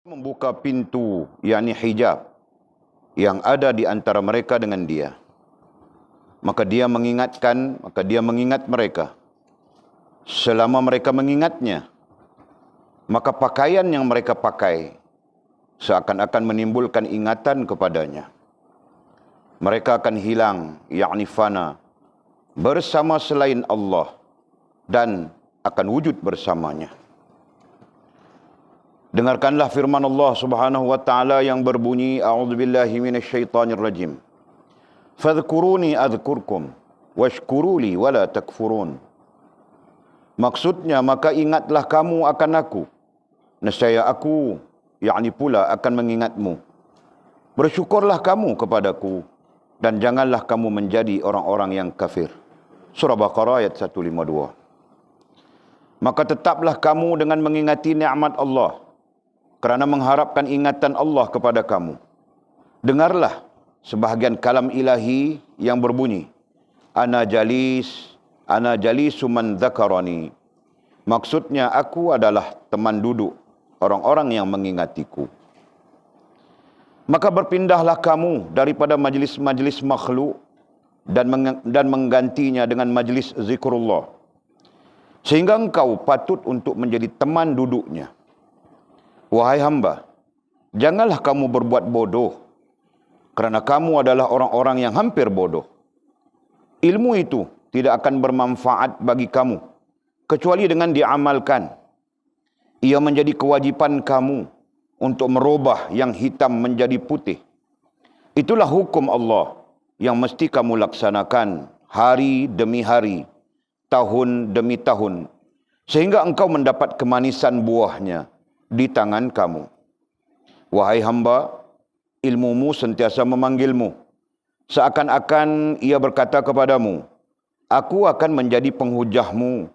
membuka pintu, yakni hijab yang ada di antara mereka dengan dia. Maka dia mengingat mereka. Selama mereka mengingatnya, maka pakaian yang mereka pakai seakan-akan menimbulkan ingatan kepadanya. Mereka akan hilang, yakni fana, bersama selain Allah dan akan wujud bersamanya. Dengarkanlah firman Allah Subhanahu wa taala yang berbunyi, a'udzubillahi minasyaitonirrajim. Fadhkuruni adzkurkum washkuruli wala takfurun. Maksudnya, maka ingatlah kamu akan aku, nescaya aku, yakni pula akan mengingatmu. Bersyukurlah kamu kepadaku dan janganlah kamu menjadi orang-orang yang kafir. Surah Baqarah ayat 152. Maka tetaplah kamu dengan mengingati nikmat Allah, kerana mengharapkan ingatan Allah kepada kamu. Dengarlah sebahagian kalam ilahi yang berbunyi, Ana jalisu man dzakarani. Maksudnya, aku adalah teman duduk orang-orang yang mengingatiku. Maka berpindahlah kamu daripada majlis-majlis makhluk dan menggantinya dengan majlis zikrullah, sehingga engkau patut untuk menjadi teman duduknya. Wahai hamba, janganlah kamu berbuat bodoh, kerana kamu adalah orang-orang yang hampir bodoh. Ilmu itu tidak akan bermanfaat bagi kamu, kecuali dengan diamalkan. Ia menjadi kewajipan kamu untuk merubah yang hitam menjadi putih. Itulah hukum Allah yang mesti kamu laksanakan hari demi hari, tahun demi tahun, sehingga engkau mendapat kemanisan buahnya di tangan kamu. Wahai hamba, ilmumu sentiasa memanggilmu, seakan-akan ia berkata kepadamu, aku akan menjadi penghujahmu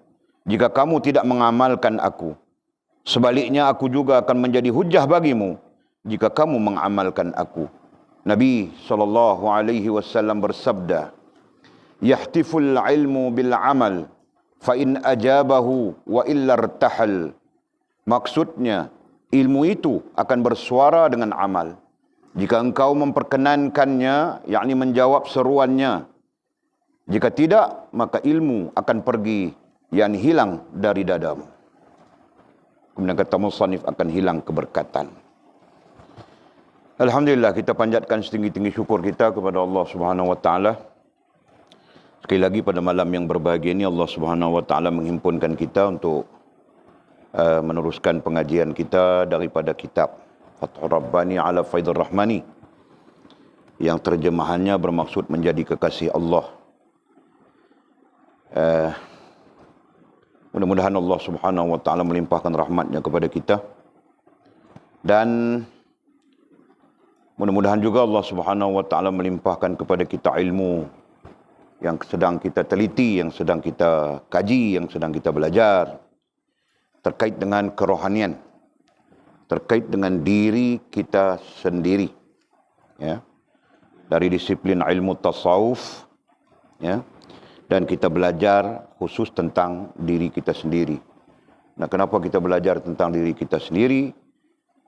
jika kamu tidak mengamalkan aku. Sebaliknya, aku juga akan menjadi hujah bagimu jika kamu mengamalkan aku. Nabi SAW bersabda, yahtiful ilmu bil amal, fa in ajabahu wa illa irtahal. Maksudnya, ilmu itu akan bersuara dengan amal. Jika engkau memperkenankannya, yakni menjawab seruannya. Jika tidak, maka ilmu akan pergi, yakni hilang dari dadamu. Kemudian kata musannif, akan hilang keberkatan. Alhamdulillah, kita panjatkan setinggi-tinggi syukur kita kepada Allah Subhanahu wa taala. Sekali lagi pada malam yang berbahagia ini, Allah Subhanahu wa taala menghimpunkan kita untuk meneruskan pengajian kita daripada kitab Fathur Rabbani ala Faidur Rahmani, yang terjemahannya bermaksud menjadi kekasih Allah. Mudah-mudahan Allah Subhanahu wa taala melimpahkan rahmatnya kepada kita, dan mudah-mudahan juga Allah Subhanahu wa taala melimpahkan kepada kita ilmu yang sedang kita teliti, yang sedang kita kaji, yang sedang kita belajar terkait dengan kerohanian, terkait dengan diri kita sendiri, ya, dari disiplin ilmu tasawuf, ya, dan kita belajar khusus tentang diri kita sendiri. Nah, kenapa kita belajar tentang diri kita sendiri?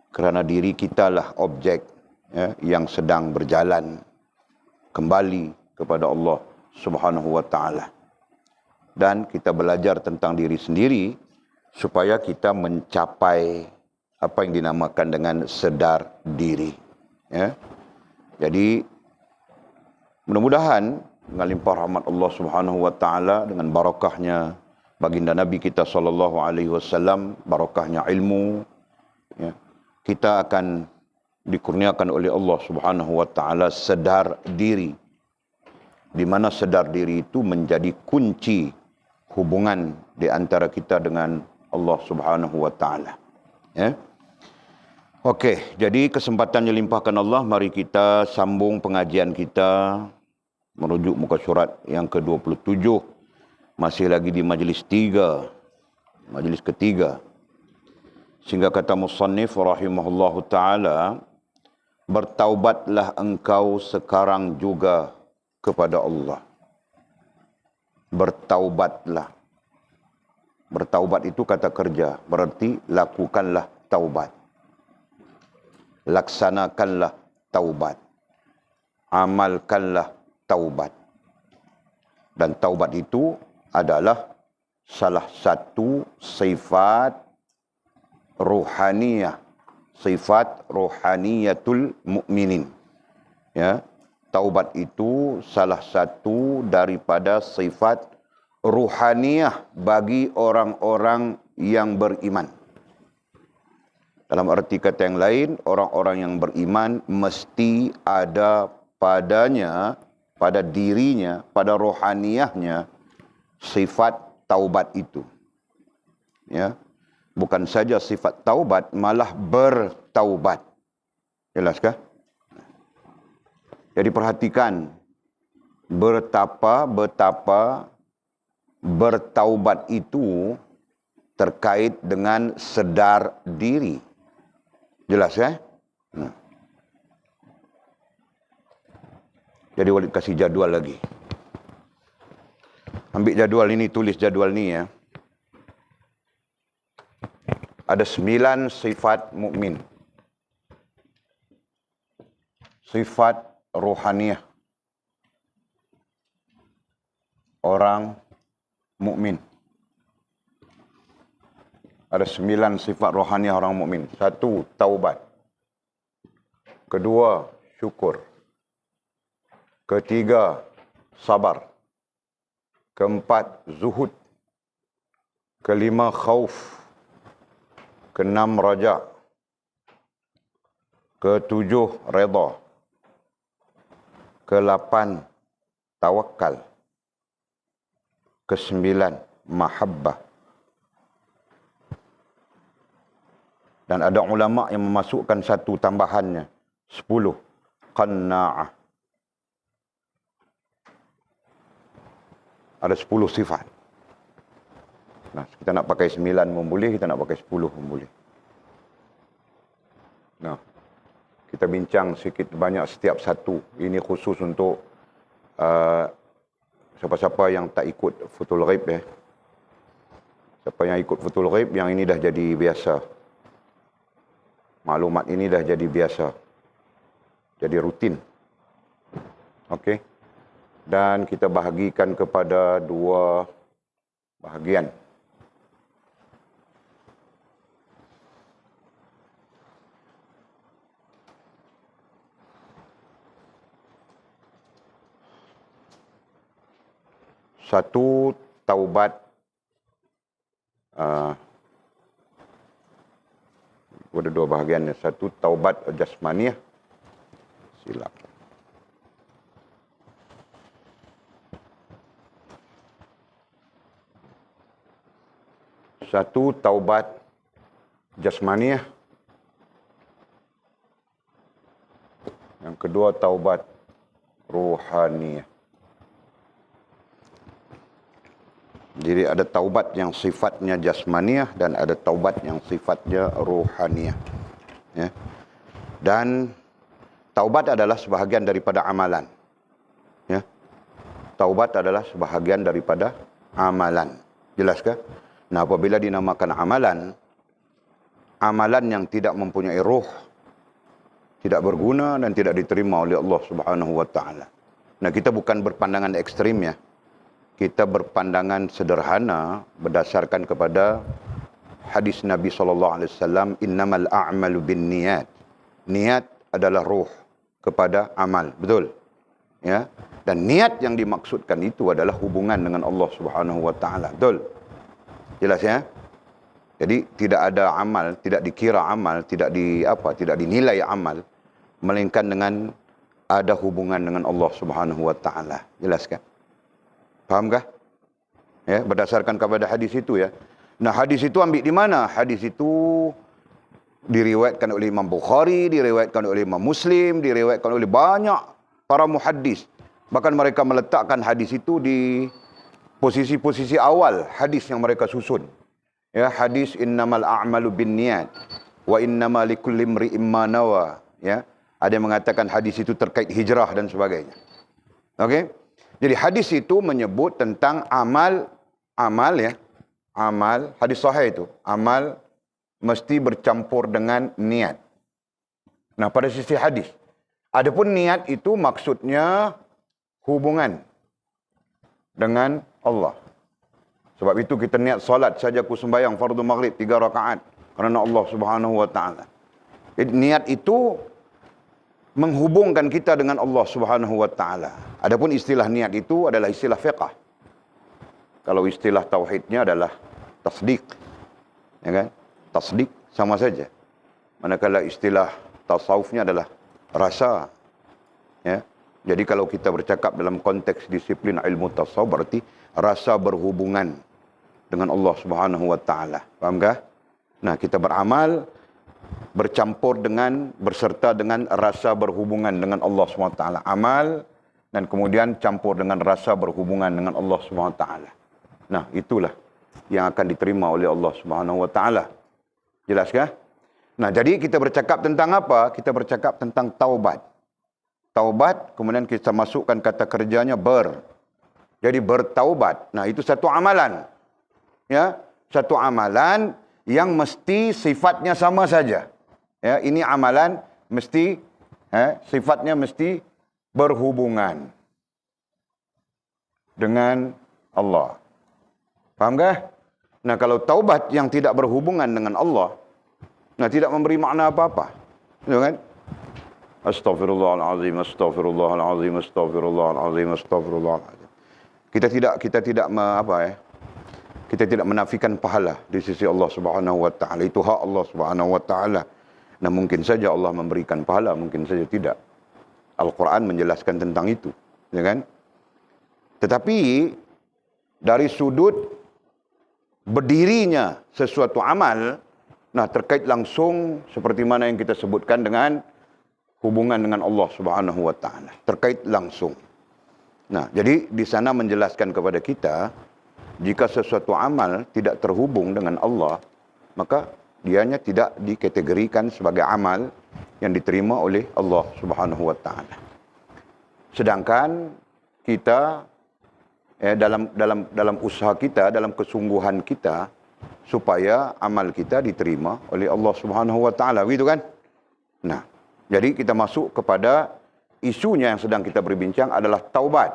Kerana diri kita lah objek, ya, yang sedang berjalan kembali kepada Allah Subhanahu wa taala. Dan kita belajar tentang diri sendiri supaya kita mencapai apa yang dinamakan dengan sedar diri, ya. Jadi mudah-mudahan dengan limpah rahmat Allah Subhanahu wa taala, dengan barakahnya baginda Nabi kita sallallahu alaihi wasallam, barakahnya ilmu, ya, kita akan dikurniakan oleh Allah Subhanahu wa taala sedar diri, di mana sedar diri itu menjadi kunci hubungan di antara kita dengan Allah Subhanahu wa taala, ya. Okey, jadi kesempatannya limpahkan Allah, mari kita sambung pengajian kita merujuk muka surat yang ke-27, masih lagi di majlis ketiga. Sehingga kata musannif rahimahullahu taala, bertaubatlah engkau sekarang juga kepada Allah. Bertaubatlah. Bertaubat itu kata kerja, berarti lakukanlah taubat. laksanakanlah taubat. Amalkanlah taubat. Dan taubat itu adalah salah satu sifat ruhaniyah, sifat ruhaniyatul mukminin. Ya, taubat itu salah satu daripada sifat ruhaniyah bagi orang-orang yang beriman. Dalam arti kata yang lain, orang-orang yang beriman mesti ada padanya, pada dirinya, pada rohaniyahnya, sifat taubat itu. Ya, bukan saja sifat taubat, malah bertaubat. Jelaskah? Jadi perhatikan betapa bertaubat itu terkait dengan sedar diri. Jelas ya? Jadi Walid kasih jadual lagi. Ambil jadual ini, tulis jadual ni ya. Ada 9 sifat mukmin. Sifat rohaniyah orang mukmin. Ada 9 sifat rohaniyah orang mukmin. 1, taubat. 2, syukur. 3, sabar. 4, zuhud. 5, khauf. 6, raja. 7, redha. 8, tawakal. 9, mahabbah. Dan ada ulama yang memasukkan satu tambahannya. 10, qanna'ah. Ada 10 sifat. Nah, kita nak pakai 9 pun boleh, kita nak pakai 10 pun boleh. Nah, kita bincang sikit banyak setiap satu. Ini khusus untuk siapa-siapa yang tak ikut Futhul Ghaib ya. Siapa yang ikut Futhul Ghaib, yang ini dah jadi biasa. Maklumat ini dah jadi biasa. Jadi rutin. Okey. Dan kita bahagikan kepada 2 bahagian. Satu, taubat ada 2 bahagian. Satu, taubat jasmaniyah. Silap. Satu, taubat jasmaniyah. Yang kedua, taubat ruhaniyah. Jadi ada taubat yang sifatnya jasmaniyah dan ada taubat yang sifatnya ruhaniyah. Ya. Dan taubat adalah sebahagian daripada amalan. Ya. Taubat adalah sebahagian daripada amalan. Jelaskah? Nah, apabila dinamakan amalan, amalan yang tidak mempunyai ruh, tidak berguna dan tidak diterima oleh Allah Subhanahu wa taala. Nah, kita bukan berpandangan ekstrim ya. Kita berpandangan sederhana berdasarkan kepada hadis Nabi SAW, innamal a'malu binniyat. Niat adalah ruh kepada amal, betul? Ya. Dan niat yang dimaksudkan itu adalah hubungan dengan Allah Subhanahu wa taala, betul? Jelas ya? Jadi tidak ada amal, tidak dikira amal, tidak dinilai amal melainkan dengan ada hubungan dengan Allah Subhanahu wa taala. Jelas kan? Fahamkah? Ya, berdasarkan kepada hadis itu ya. Nah, hadis itu ambil di mana? Hadis itu diriwayatkan oleh Imam Bukhari, diriwayatkan oleh Imam Muslim, diriwayatkan oleh banyak para muhaddis. Bahkan mereka meletakkan hadis itu di posisi-posisi awal hadis yang mereka susun. Ya, hadis innamal a'malu binniyat wa innamal likulli imri'in ma nawa. Ya, ada yang mengatakan hadis itu terkait hijrah dan sebagainya. Okey? Jadi hadis itu menyebut tentang amal ya. Amal, hadis sahih itu. Amal mesti bercampur dengan niat. Nah, pada sisi hadis. Adapun niat itu maksudnya hubungan dengan Allah. Sebab itu kita niat solat saja ku sembahyang fardu maghrib 3 rakaat kerana Allah Subhanahu wa taala. Jadi niat itu menghubungkan kita dengan Allah Subhanahu wa taala. Adapun istilah niat itu adalah istilah fiqh. Kalau istilah tauhidnya adalah tasdik. Ya kan? Tasdik sama saja. Manakala istilah tasawufnya adalah rasa. Ya. Jadi kalau kita bercakap dalam konteks disiplin ilmu tasawuf berarti rasa berhubungan dengan Allah Subhanahu wa taala. Fahamkah? Nah, kita beramal bercampur dengan berserta dengan rasa berhubungan dengan Allah Subhanahu wa taala. Amal dan kemudian campur dengan rasa berhubungan dengan Allah Subhanahu wa taala. Nah, itulah yang akan diterima oleh Allah Subhanahu wa taala. Jelaskah? Nah, jadi kita bercakap tentang apa? Kita bercakap tentang taubat. Taubat, kemudian kita masukkan kata kerjanya ber. Jadi bertaubat. Nah, itu satu amalan. Ya, satu amalan yang mesti sifatnya sama saja. Ya, ini amalan mesti sifatnya mesti berhubungan dengan Allah. Fahamkah? Nah, kalau taubat yang tidak berhubungan dengan Allah, nah tidak memberi makna apa-apa. Ya kan? Astaghfirullahalazim, astaghfirullahalazim, astaghfirullahalazim, astaghfirullahalazim. Kita tidak kita tidak menafikan pahala di sisi Allah Subhanahu wa taala. Itu hak Allah Subhanahu wa taala. Nah, mungkin saja Allah memberikan pahala, mungkin saja tidak. Al-Quran menjelaskan tentang itu, ya kan? Tetapi dari sudut berdirinya sesuatu amal, nah terkait langsung seperti mana yang kita sebutkan dengan hubungan dengan Allah Subhanahu wa taala, terkait langsung. Nah, jadi di sana menjelaskan kepada kita jika sesuatu amal tidak terhubung dengan Allah, maka dianya tidak dikategorikan sebagai amal yang diterima oleh Allah Subhanahu wa taala. Sedangkan kita dalam usaha kita, dalam kesungguhan kita supaya amal kita diterima oleh Allah Subhanahu wa taala, gitu kan? Nah, jadi kita masuk kepada isunya yang sedang kita berbincang adalah taubat.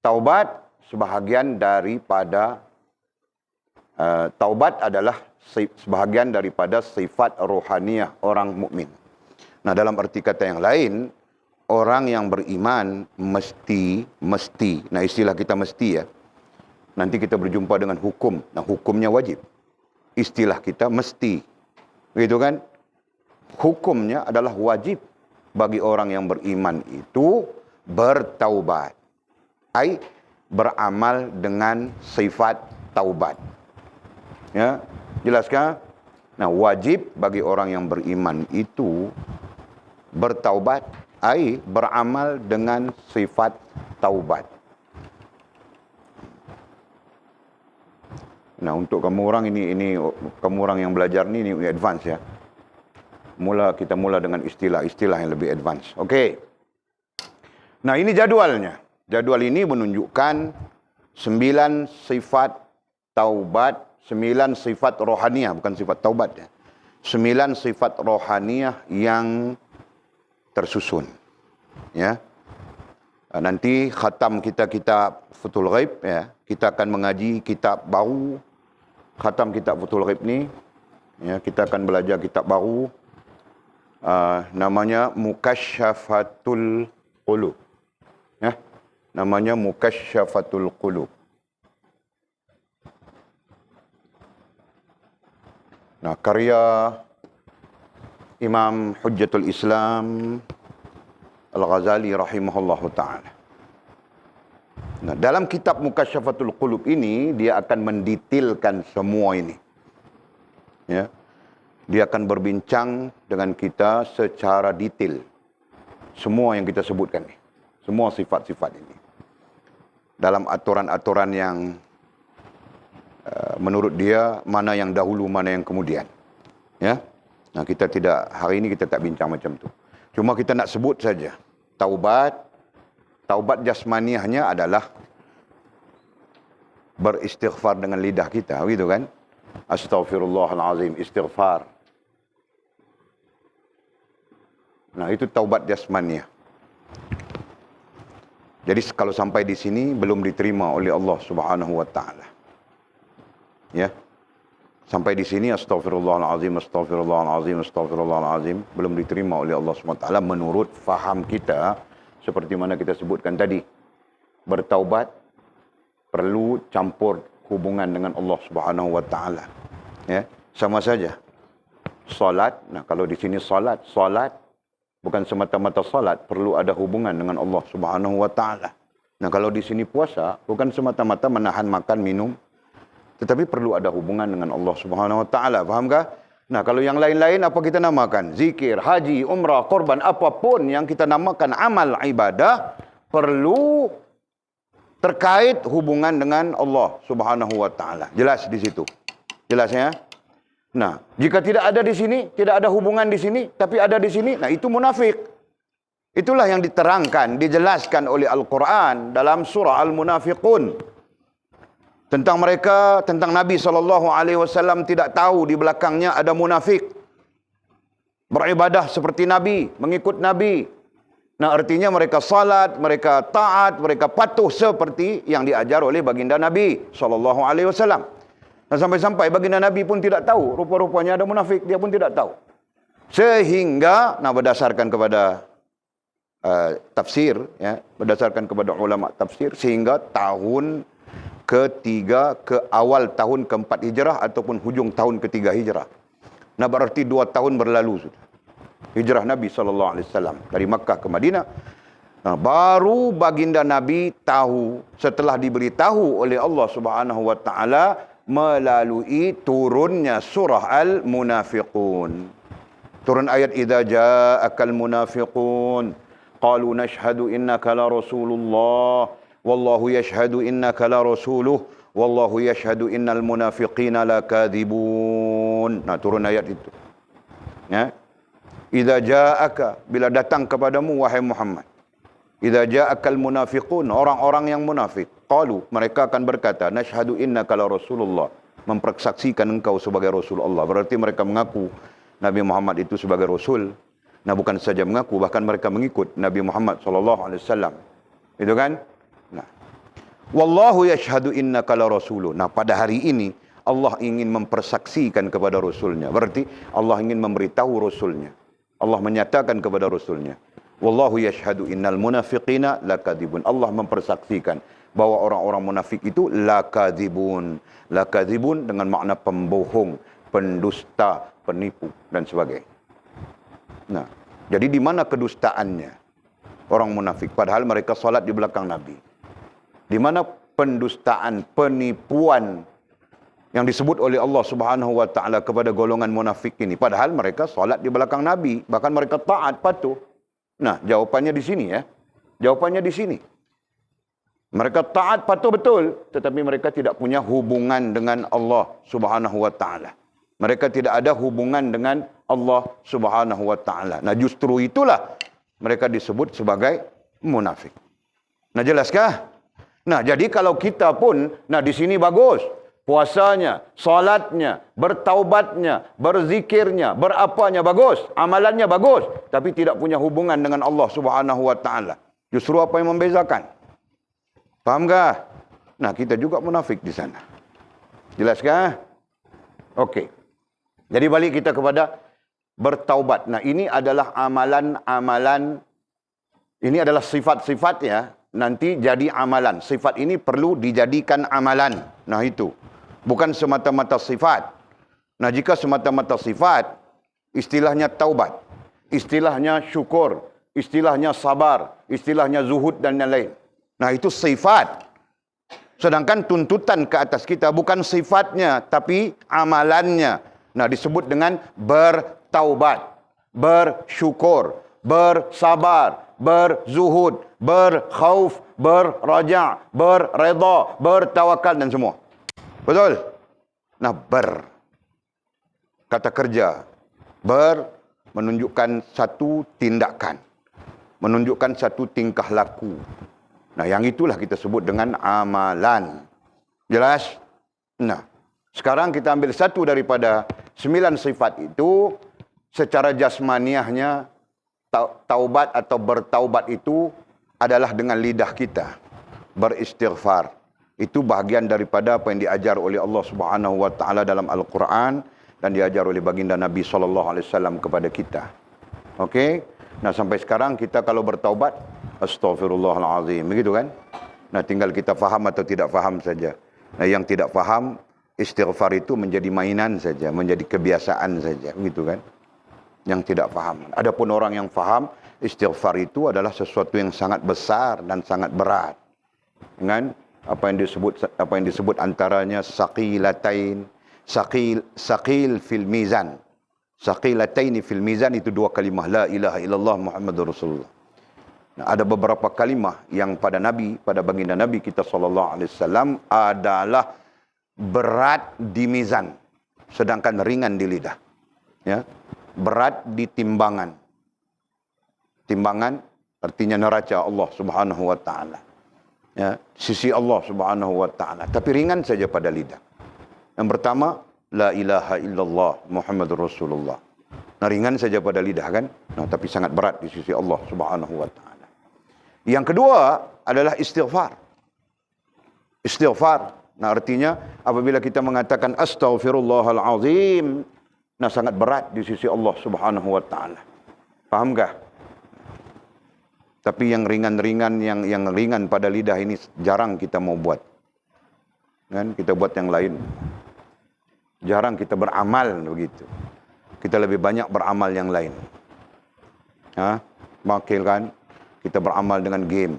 Taubat sebahagian daripada taubat adalah sebahagian daripada sifat rohaniah orang mukmin. Nah, dalam arti kata yang lain, orang yang beriman mesti. Nah, istilah kita mesti ya. Nanti kita berjumpa dengan hukum. Nah, hukumnya wajib. Istilah kita mesti. Begitu kan? Hukumnya adalah wajib bagi orang yang beriman itu bertaubat. Beramal dengan sifat taubat. Ya, jelaskah? Nah, wajib bagi orang yang beriman itu bertaubat, beramal dengan sifat taubat. Nah, untuk kamu orang ini kamu orang yang belajar ini advance ya. Kita mula dengan istilah-istilah yang lebih advance. Okey. Nah, ini jadwalnya. Jadwal ini menunjukkan 9 sifat taubat, 9 sifat rohaniah, bukan sifat taubat ya. 9 sifat rohaniah yang tersusun. Ya. Nanti khatam kita kitab Futhul Ghaib ya. Kita akan mengaji kitab baru. Khatam kitab Futhul Ghaib ni ya, kita akan belajar kitab baru. Namanya Mukasyafatul Qulub. Ya. Namanya Mukasyafatul Qulub. Nah, karya Imam Hujjatul Islam Al-Ghazali rahimahullahu ta'ala. Nah, dalam kitab Mukasyafatul Qulub ini, dia akan mendetailkan semua ini. Ya. Dia akan berbincang dengan kita secara detail. Semua yang kita sebutkan ini. Semua sifat-sifat ini. Dalam aturan-aturan yang menurut dia, mana yang dahulu, mana yang kemudian. Ya. Nah, hari ini kita tak bincang macam tu. Cuma kita nak sebut saja. Taubat jasmaniahnya adalah beristighfar dengan lidah kita, begitu kan? Astaghfirullahalazim, istighfar. Nah, itu taubat jasmaniah. Jadi kalau sampai di sini belum diterima oleh Allah Subhanahu wa taala. Ya. Sampai di sini astagfirullahalazim, astagfirullahalazim, astagfirullahalazim belum diterima oleh Allah Subhanahu wa taala menurut faham kita seperti mana kita sebutkan tadi. Bertaubat perlu campur hubungan dengan Allah Subhanahu wa taala. Ya, sama saja. Salat, nah kalau di sini salat bukan semata-mata salat, perlu ada hubungan dengan Allah Subhanahu wa taala. Nah, kalau di sini puasa bukan semata-mata menahan makan minum, tetapi perlu ada hubungan dengan Allah Subhanahu wa taala. Fahamkah? Nah, kalau yang lain-lain apa kita namakan? Zikir, haji, umrah, korban, apapun yang kita namakan amal ibadah perlu terkait hubungan dengan Allah Subhanahu wa taala. Jelas di situ. Jelasnya? Nah, jika tidak ada di sini, tidak ada hubungan di sini, tapi ada di sini, nah itu munafik. Itulah yang diterangkan, dijelaskan oleh Al-Quran dalam surah Al-Munafiqun. Tentang mereka, tentang Nabi SAW tidak tahu di belakangnya ada munafik. Beribadah seperti Nabi, mengikut Nabi. Nah, artinya mereka salat, mereka taat, mereka patuh seperti yang diajar oleh baginda Nabi SAW. Nah, sampai-sampai baginda Nabi pun tidak tahu. Rupa-rupanya ada munafik, dia pun tidak tahu. Sehingga, nah berdasarkan kepada tafsir, ya, berdasarkan kepada ulama tafsir, sehingga tahun ketiga ke awal tahun keempat hijrah ataupun hujung tahun ketiga hijrah. Nah, berarti 2 tahun berlalu sudah. Hijrah Nabi SAW dari Makkah ke Madinah. Nah, baru baginda Nabi tahu setelah diberitahu oleh Allah Subhanahu wa taala melalui turunnya surah Al-Munafiqun. Turun ayat idza ja'akal munafiqun qalu nashhadu innaka la rasulullah wallahu yashhadu innaka la rasuluh wallahu yashhadu innal munafiqina lakadzibun. Nah, turun ayat itu. Ya. Idza ja'aka, bila datang kepadamu wahai Muhammad. Idza ja'akal munafiqun, orang-orang yang munafik. Qalu, mereka akan berkata, nashhadu innaka la rasulullah, mempersaksikan engkau sebagai Rasulullah. Berarti mereka mengaku Nabi Muhammad itu sebagai Rasul. Nah, bukan saja mengaku, bahkan mereka mengikut Nabi Muhammad SAW. Itu kan? Nah, wallahu yashhadu innaka la rasuluh. Nah, pada hari ini Allah ingin mempersaksikan kepada Rasulnya. Berarti Allah ingin memberitahu Rasulnya. Allah menyatakan kepada Rasulnya. Wallahu yashhadu innal munafiqina lakadzibun. Allah mempersaksikan bahwa orang-orang munafik itu lakadzibun. Lakadzibun dengan makna pembohong, pendusta, penipu dan sebagainya. Nah, jadi di mana kedustaannya orang munafik padahal mereka salat di belakang Nabi? Di mana pendustaan, penipuan yang disebut oleh Allah Subhanahu wa taala kepada golongan munafik ini padahal mereka salat di belakang Nabi, bahkan mereka taat, patuh. Nah, jawapannya di sini ya. Jawapannya di sini. Mereka taat, patuh betul, tetapi mereka tidak punya hubungan dengan Allah Subhanahu wa taala. Mereka tidak ada hubungan dengan Allah Subhanahu wa taala. Nah, justru itulah mereka disebut sebagai munafik. Nah, jelaskah? Nah, jadi kalau kita pun, nah di sini bagus. Puasanya, salatnya, bertaubatnya, berzikirnya, berapanya bagus, amalannya bagus, tapi tidak punya hubungan dengan Allah Subhanahu wa taala. Justru apa yang membezakan? Faham kah? Nah, kita juga munafik di sana. Jelaskah? Okey. Jadi balik kita kepada bertaubat. Nah, ini adalah amalan-amalan, ini adalah sifat-sifatnya, nanti jadi amalan. Sifat ini perlu dijadikan amalan. Nah, itu. Bukan semata-mata sifat. Nah, jika semata-mata sifat, istilahnya taubat, istilahnya syukur, istilahnya sabar, istilahnya zuhud dan lain-lain. Nah, itu sifat. Sedangkan tuntutan ke atas kita bukan sifatnya, tapi amalannya. Nah, disebut dengan bertaubat, bersyukur, bersabar, berzuhud, berkhauf, berraja, berreda, bertawakal dan semua. Betul? Nah, kata kerja. Menunjukkan satu tindakan. Menunjukkan satu tingkah laku. Nah, yang itulah kita sebut dengan amalan. Jelas? Nah, sekarang kita ambil satu daripada 9 sifat itu. Secara jasmaniahnya taubat atau bertaubat itu adalah dengan lidah kita. Beristighfar. Itu bahagian daripada apa yang diajar oleh Allah Subhanahu wa taala dalam Al-Quran dan diajar oleh baginda Nabi SAW kepada kita. Okey? Nah, sampai sekarang kita kalau bertaubat, astaghfirullahalazim, begitu kan? Nah, tinggal kita faham atau tidak faham saja. Nah, yang tidak faham, istighfar itu menjadi mainan saja, menjadi kebiasaan saja, begitu kan? Yang tidak faham. Adapun orang yang faham, istighfar itu adalah sesuatu yang sangat besar dan sangat berat. Kan? Apa yang disebut antaranya saqilatain, saqil fil mizan. Saqilataini fil mizan itu dua kalimah la ilaha illallah Muhammadur Rasulullah. Nah, ada beberapa kalimah yang pada baginda Nabi kita sallallahu alaihi wasallam adalah berat di mizan, sedangkan ringan di lidah. Ya. Berat di timbangan. Timbangan artinya neraca Allah Subhanahu wa taala. Ya, sisi Allah Subhanahu wa taala, tapi ringan saja pada lidah. Yang pertama, la ilaha illallah Muhammadur Rasulullah. Nah, ringan saja pada lidah kan? Nah, tapi sangat berat di sisi Allah Subhanahu wa taala. Yang kedua adalah istighfar. Istighfar. Nah, artinya apabila kita mengatakan astaghfirullahalazim, nah sangat berat di sisi Allah Subhanahu wa taala. Fahamkah? Tapi yang ringan-ringan, yang ringan pada lidah ini jarang kita mau buat. Kan? Kita buat yang lain. Jarang kita beramal begitu. Kita lebih banyak beramal yang lain. Makil kan? Kita beramal dengan game.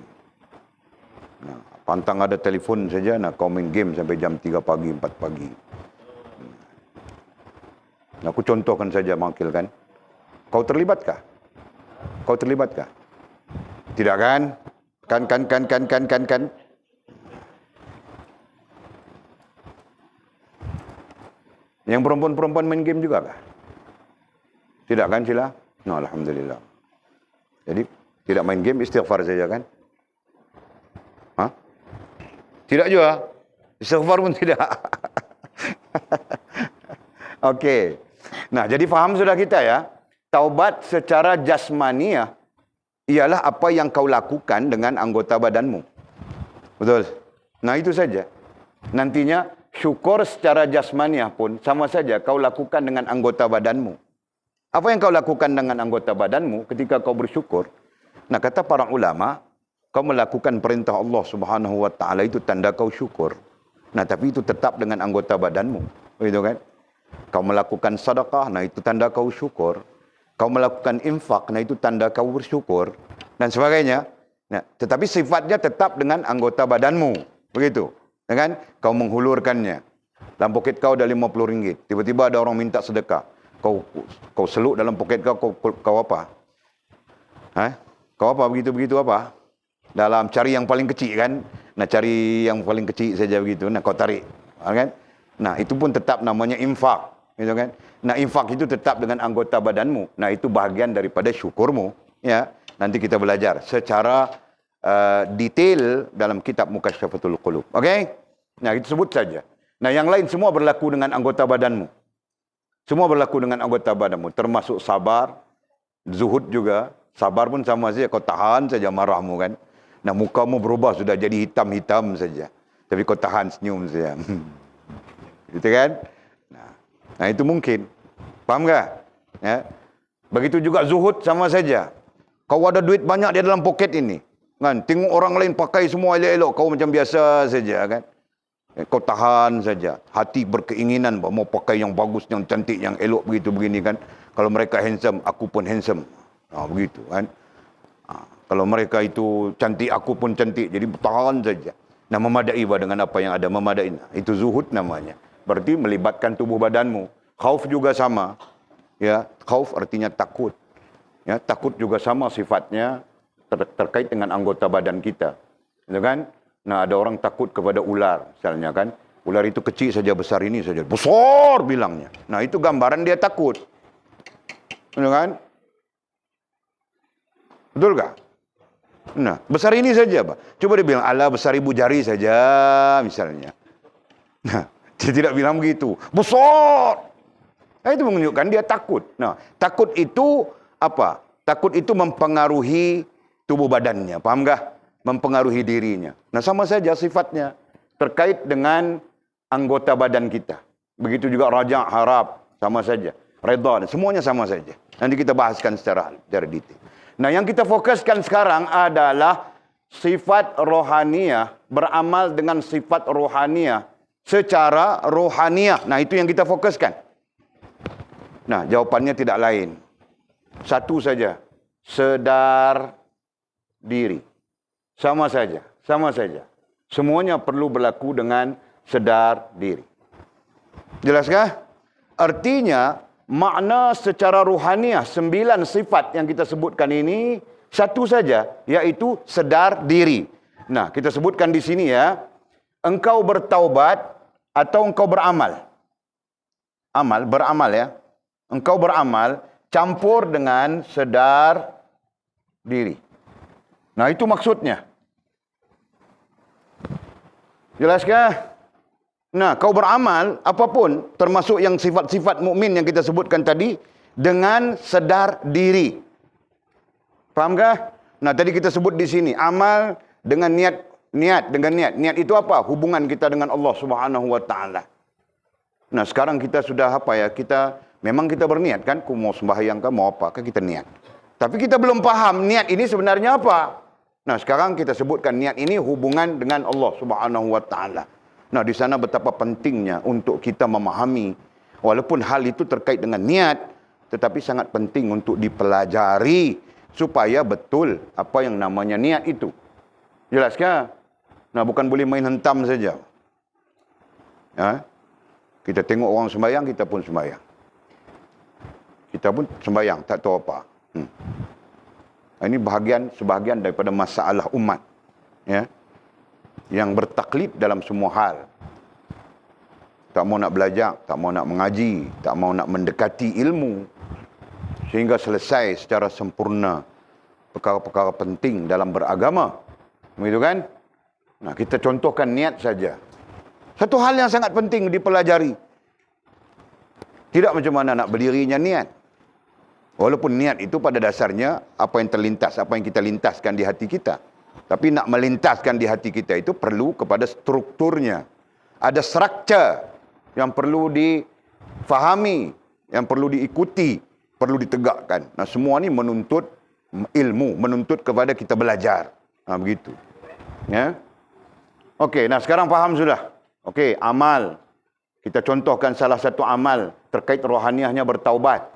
Nah, pantang ada telefon saja, nah kau main game sampai jam 3 pagi, 4 pagi. Nah, aku contohkan saja Makil kan. Kau terlibatkah? Kau terlibatkah? Tidak kan? Kan. Yang perempuan-perempuan main game juga kah? Tidak kan sila? No, alhamdulillah. Jadi tidak main game, istighfar saja kan? Hah? Tidak juga. Istighfar pun tidak. Okey. Nah, jadi faham sudah kita ya. Taubat secara jasmaniah ialah apa yang kau lakukan dengan anggota badanmu. Betul? Nah, itu saja. Nantinya syukur secara jasmaniah pun sama saja kau lakukan dengan anggota badanmu. Apa yang kau lakukan dengan anggota badanmu ketika kau bersyukur? Nah, kata para ulama, kau melakukan perintah Allah Subhanahu wa taala itu tanda kau syukur. Nah, tapi itu tetap dengan anggota badanmu. Begitu kan? Kau melakukan sedekah, nah itu tanda kau syukur. Kau melakukan infak, nah itu tanda kau bersyukur. Dan sebagainya. Nah, tetapi sifatnya tetap dengan anggota badanmu. Begitu. Ya kan? Kau menghulurkannya. Dalam poket kau ada RM50. Tiba-tiba ada orang minta sedekah. Kau seluk dalam poket kau apa? Kau apa? Begitu-begitu apa? Dalam cari yang paling kecil kan? Nah, cari yang paling kecil saja begitu. Nah, kau tarik. Kan? Nah, itu pun tetap namanya infak. Gitu kan? Nah, infak itu tetap dengan anggota badanmu. Nah, itu bahagian daripada syukurmu. Ya, nanti kita belajar secara detail dalam kitab Mukasyafatul Qulub. Okey? Nah, itu sebut saja. Nah, yang lain semua berlaku dengan anggota badanmu. Semua berlaku dengan anggota badanmu. Termasuk sabar, zuhud juga. Sabar pun sama saja. Kau tahan saja marahmu kan. Nah, mukamu berubah sudah jadi hitam-hitam saja. Tapi kau tahan senyum saja. Gitu kan? Nah, itu mungkin. Faham tak? Ya. Begitu juga zuhud sama saja. Kau ada duit banyak di dalam poket ini. Kan? Tengok orang lain pakai semua elok-elok. Kau macam biasa saja kan. Kau tahan saja. Hati berkeinginan mau pakai yang bagus, yang cantik, yang elok begitu begini kan. Kalau mereka handsome, aku pun handsome. Begitu kan. Kalau mereka itu cantik, aku pun cantik. Jadi tahan saja. Nah, memadai dengan apa yang ada. Memadai. Itu zuhud namanya. Berarti melibatkan tubuh badanmu. Khauf juga sama. Ya, khauf artinya takut. Ya, takut juga sama sifatnya terkait dengan anggota badan kita. Ya kan? Nah, ada orang takut kepada ular, misalnya kan. Ular itu kecil saja, besar ini saja. Besar bilangnya. Nah, itu gambaran dia takut. Ya kan? Betul tak? Nah, besar ini saja, Pak. Coba dia bilang, alah besar ibu jari saja, misalnya. Nah, dia tidak bilang begitu. Besar! Nah, itu menunjukkan dia takut. Nah, takut itu apa? takut itu mempengaruhi tubuh badannya. Faham tak? Mempengaruhi dirinya. Nah, sama saja sifatnya terkait dengan anggota badan kita. Begitu juga raja, harap, sama saja. Redha, semuanya sama saja. Nanti kita bahaskan secara detail. Nah, yang kita fokuskan sekarang adalah sifat rohaniyah, beramal dengan sifat rohaniyah secara rohaniyah. Nah, itu yang kita fokuskan. Nah, jawapannya tidak lain. Satu saja. Sedar diri. Sama saja. Sama saja. Semuanya perlu berlaku dengan sedar diri. Jelaskah? Artinya, makna secara rohaniah 9 sifat yang kita sebutkan ini satu saja, iaitu sedar diri. Nah, kita sebutkan di sini ya, engkau bertaubat atau engkau beramal. Beramal ya. Engkau beramal campur dengan sedar diri. Nah, itu maksudnya. Jelaskah? Nah, kau beramal apapun, termasuk yang sifat-sifat mukmin yang kita sebutkan tadi, dengan sedar diri. Fahamkah? Nah, tadi kita sebut di sini, amal dengan niat. Niat itu apa? Hubungan kita dengan Allah Subhanahu wa taala. Nah, sekarang kita sudah apa ya? Memang kita berniat kan, ku mau sembahyang kan, mau apa kan kita niat. Tapi kita belum paham niat ini sebenarnya apa. Nah, sekarang kita sebutkan niat ini hubungan dengan Allah Subhanahu wa taala. Nah, di sana betapa pentingnya untuk kita memahami, walaupun hal itu terkait dengan niat, tetapi sangat penting untuk dipelajari supaya betul apa yang namanya niat itu. Jelaskah? Nah, bukan boleh main hentam saja. Ya? Kita tengok orang sembahyang, kita pun sembahyang. Kita pun sembahyang, tak tahu apa. Ini sebahagian daripada masalah umat. Ya. Yang bertaklid dalam semua hal. Tak mau nak belajar, tak mau nak mengaji, tak mau nak mendekati ilmu. Sehingga selesai secara sempurna perkara-perkara penting dalam beragama. Begitu kan? Nah, kita contohkan niat saja. Satu hal yang sangat penting dipelajari. Tidak macam mana nak berdirinya niat. Walaupun niat itu pada dasarnya apa yang terlintas, apa yang kita lintaskan di hati kita. Tapi nak melintaskan di hati kita itu perlu kepada strukturnya. Ada struktur yang perlu difahami, yang perlu diikuti, perlu ditegakkan. Nah, semua ini menuntut ilmu, menuntut kepada kita belajar. Nah, begitu. Ya. Okey, nah sekarang faham sudah. Okey, amal. Kita contohkan salah satu amal terkait rohaniahnya bertaubat.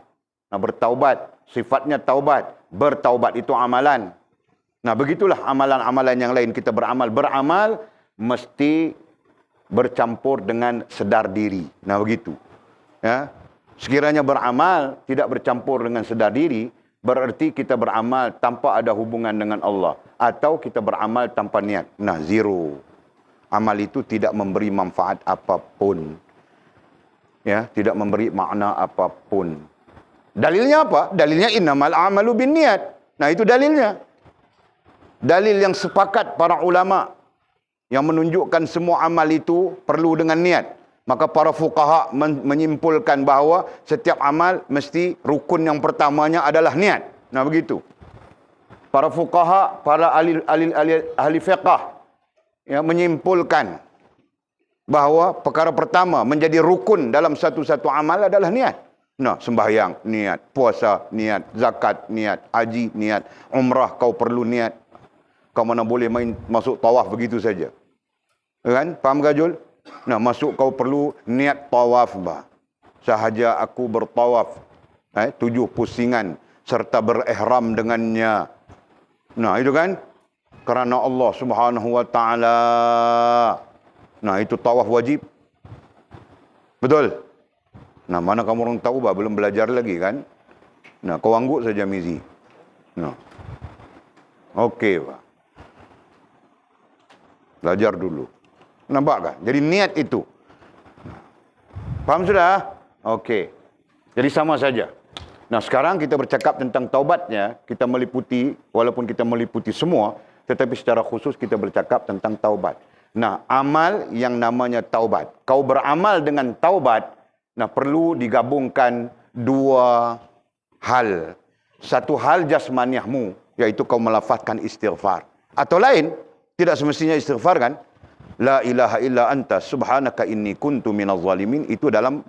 Nah, bertaubat, sifatnya taubat. Bertaubat itu amalan. Nah, begitulah amalan-amalan yang lain kita beramal. Beramal mesti bercampur dengan sedar diri. Nah, begitu. Ya. Sekiranya beramal tidak bercampur dengan sedar diri, berarti kita beramal tanpa ada hubungan dengan Allah. Atau kita beramal tanpa niat. Nah, zero. Amal itu tidak memberi manfaat apapun. Ya, tidak memberi makna apapun. Dalilnya apa? Dalilnya innamal a'malu binniyat. Nah, itu dalilnya. Dalil yang sepakat para ulama yang menunjukkan semua amal itu perlu dengan niat. Maka para fuqaha menyimpulkan bahawa setiap amal mesti rukun yang pertamanya adalah niat. Nah, begitu. Para fuqaha, para ahli fiqh ya, menyimpulkan bahawa perkara pertama menjadi rukun dalam satu-satu amal adalah niat. Nah, sembahyang, niat. Puasa, niat. Zakat, niat. Haji, niat. Umrah, kau perlu niat. Kau mana boleh masuk tawaf begitu saja. Kan? Faham Gajul? Nah, masuk kau perlu niat tawaf. Sahaja aku bertawaf. 7 pusingan. Serta berihram dengannya. Nah, itu kan? Kerana Allah Subhanahu wa ta'ala. Nah, itu tawaf wajib. Betul? Nah, mana kamu orang tahu, belum belajar lagi kan? Nah, kau angguk saja Mizi. Nah. Okey, Pak. Belajar dulu. Nampak kan? Jadi niat itu. Faham sudah? Okey. Jadi sama saja. Nah, sekarang kita bercakap tentang taubatnya. Kita meliputi, walaupun kita meliputi semua, tetapi secara khusus kita bercakap tentang taubat. Nah, amal yang namanya taubat. Kau beramal dengan taubat, nah, perlu digabungkan dua hal. satu hal jasmaniahmu, yaitu kau melafazkan istighfar. Atau lain, tidak semestinya istighfar kan? La ilaha illa anta subhanaka inni kuntu minaz zalimin, itu dalam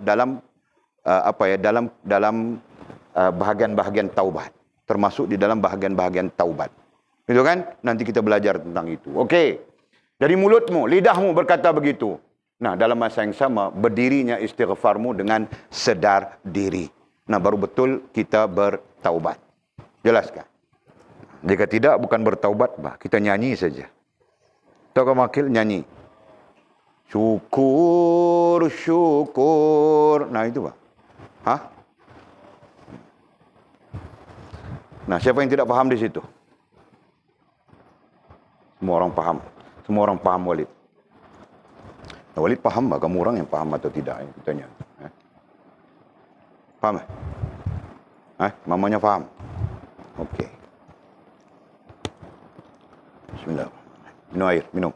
bahagian-bahagian taubat. Termasuk di dalam bahagian-bahagian taubat. Itu kan? Nanti kita belajar tentang itu. Okey. Jadi mulutmu, lidahmu berkata begitu. Nah, dalam masa yang sama, berdirinya istighfarmu dengan sedar diri. Nah, baru betul kita bertaubat. Jelaskah? Jika tidak, bukan bertaubat, kita nyanyi saja. Tahu kau makil? Nyanyi. Syukur, syukur. Nah, itu, Pak. Hah? Nah, siapa yang tidak paham di situ? Semua orang paham. Semua orang paham, Walid. Nah, Walid paham tak? Kamu orang yang paham atau tidak? Kita tanya. Paham? Mamanya paham? Okey. Bismillah. Minum air, minum.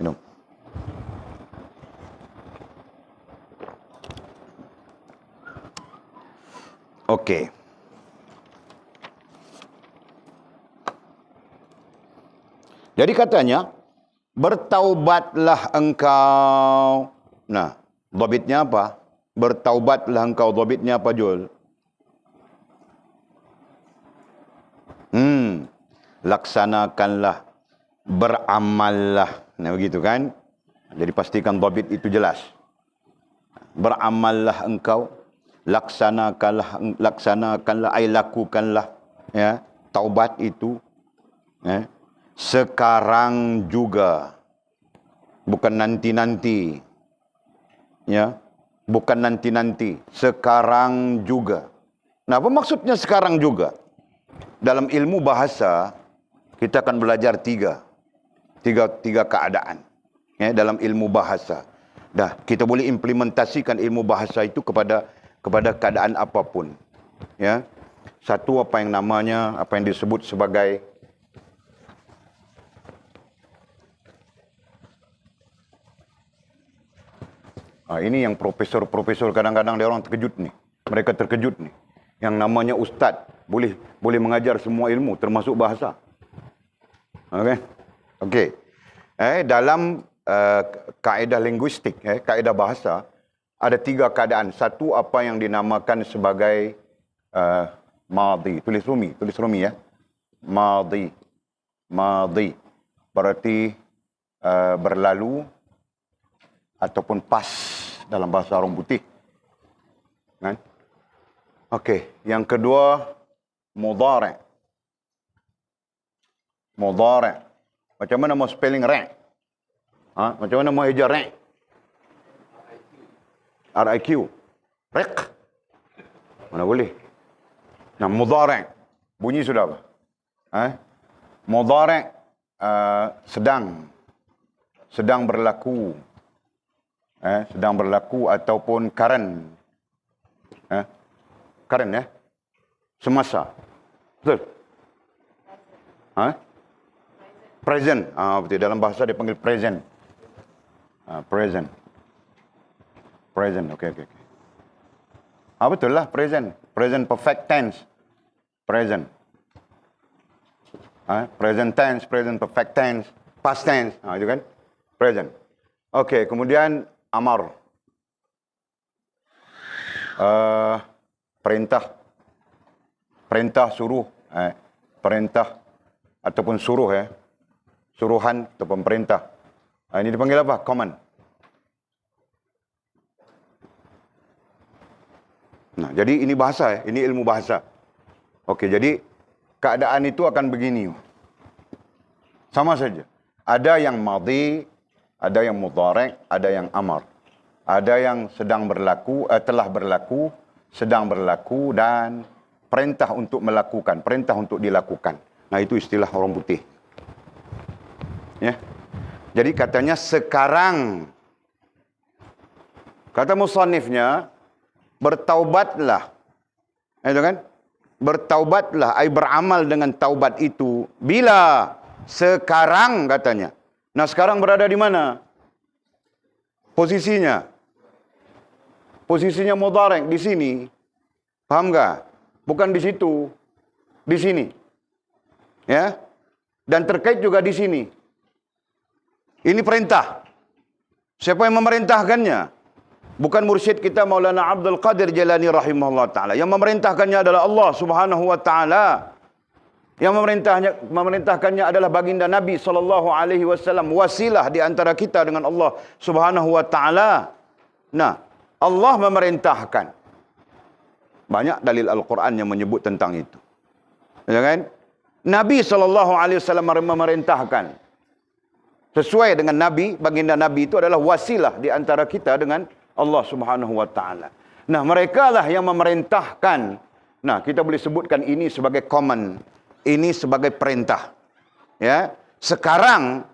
Minum. Okey. Jadi katanya, bertaubatlah engkau. Nah, dhabitnya apa? Bertaubatlah engkau, dhabitnya apa, Jul? Laksanakanlah, beramallah. Nah, begitu kan? Jadi pastikan dhabit itu jelas. Beramallah engkau, laksanakanlah, ay lakukanlah, ya, taubat itu, ya. Sekarang juga, bukan nanti-nanti, ya, bukan nanti-nanti, sekarang juga. Nah, apa maksudnya sekarang juga? Dalam ilmu bahasa, kita akan belajar tiga keadaan, ya, dalam ilmu bahasa. Dah, kita boleh implementasikan ilmu bahasa itu kepada keadaan apapun, ya. Satu, apa yang disebut sebagai ini yang profesor kadang-kadang dia orang terkejut nih. Mereka terkejut nih. Yang namanya ustaz boleh mengajar semua ilmu termasuk bahasa. Okey. Dalam kaedah linguistik, kaedah bahasa, ada tiga keadaan. Satu, apa yang dinamakan sebagai madhi, tulis rumi ya. Madhi berarti berlalu ataupun pas dalam bahasa orang putih. Kan? Okey, yang kedua mudhari'. Mudhari'. Macam mana mau spelling ra'? Macam mana mau hijau ra'? R-I-Q. Riq. Mana boleh? Nah, mudhari'. Bunyi sudah apa? Mudhari' sedang berlaku. Sedang berlaku ataupun current. Current, ya? Semasa. Betul? Present. Betul. Dalam bahasa dia panggil present. Present. Okey. Betul lah, present. Present perfect tense. Present. Present tense, present perfect tense, past tense. Itu kan? Present. Okey, kemudian amar. Perintah suruh. Perintah ataupun suruh, ya. Suruhan ataupun perintah. Ini dipanggil apa? Command. Nah, jadi ini bahasa, ya. Ini ilmu bahasa. Okey, jadi keadaan itu akan begini. Sama saja. Ada yang madhi, ada yang mudhari', ada yang amar. Ada yang sedang berlaku, telah berlaku, sedang berlaku, dan perintah untuk melakukan, perintah untuk dilakukan. Nah, itu istilah orang putih. Ya. Jadi katanya sekarang. Kata musannifnya, bertaubatlah. Itu kan? Bertaubatlah, ay beramal dengan taubat itu. Bila? Sekarang katanya. Nah, sekarang berada di mana? Posisinya mudhari' di sini. Paham enggak? Bukan di situ. Di sini. Ya. Dan terkait juga di sini. Ini perintah. Siapa yang memerintahkannya? Bukan mursyid kita Maulana Abdul Qadir Jalani rahimahullah ta'ala. Yang memerintahkannya adalah Allah subhanahu wa ta'ala. Yang memerintahkannya adalah baginda Nabi SAW. Wasilah di antara kita dengan Allah subhanahu wa ta'ala. Nah, Allah memerintahkan. Banyak dalil Al-Quran yang menyebut tentang itu. Ya kan? Nabi SAW memerintahkan. Sesuai dengan Nabi, baginda Nabi itu adalah wasilah di antara kita dengan Allah subhanahu wa ta'ala. Nah, mereka lah yang memerintahkan. Nah, kita boleh sebutkan ini sebagai command. Ini sebagai perintah. Ya. Sekarang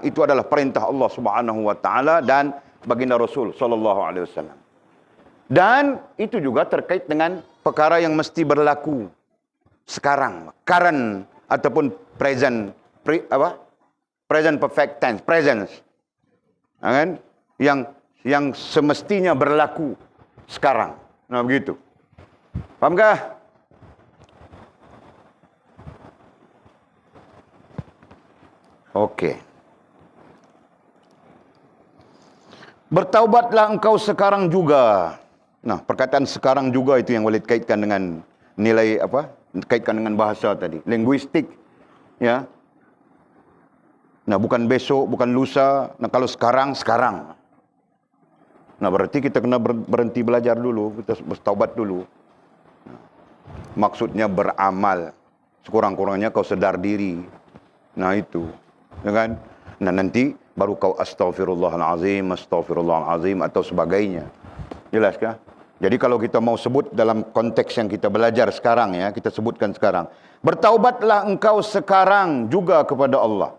itu adalah perintah Allah subhanahu wa ta'ala dan baginda Rasul sallallahu alaihi wasallam. Dan itu juga terkait dengan perkara yang mesti berlaku sekarang, current ataupun present perfect tense, presence. Kan? Yang semestinya berlaku sekarang. Nah, begitu. Fahamkah? Okey. Bertaubatlah engkau sekarang juga. Nah, perkataan sekarang juga itu yang boleh kaitkan dengan nilai apa? Kaitkan dengan bahasa tadi, linguistik. Ya. Nah, bukan besok, bukan lusa. Nah, kalau sekarang, sekarang. Nah, berarti kita kena berhenti belajar dulu, kita bertaubat dulu. Nah, maksudnya beramal. Sekurang-kurangnya kau sedar diri. Nah, itu. Ya kan? Nah, nanti baru kau astaghfirullahalazim atau sebagainya. Jelaskah? Jadi kalau kita mau sebut dalam konteks yang kita belajar sekarang ya, kita sebutkan sekarang. Bertaubatlah engkau sekarang juga kepada Allah.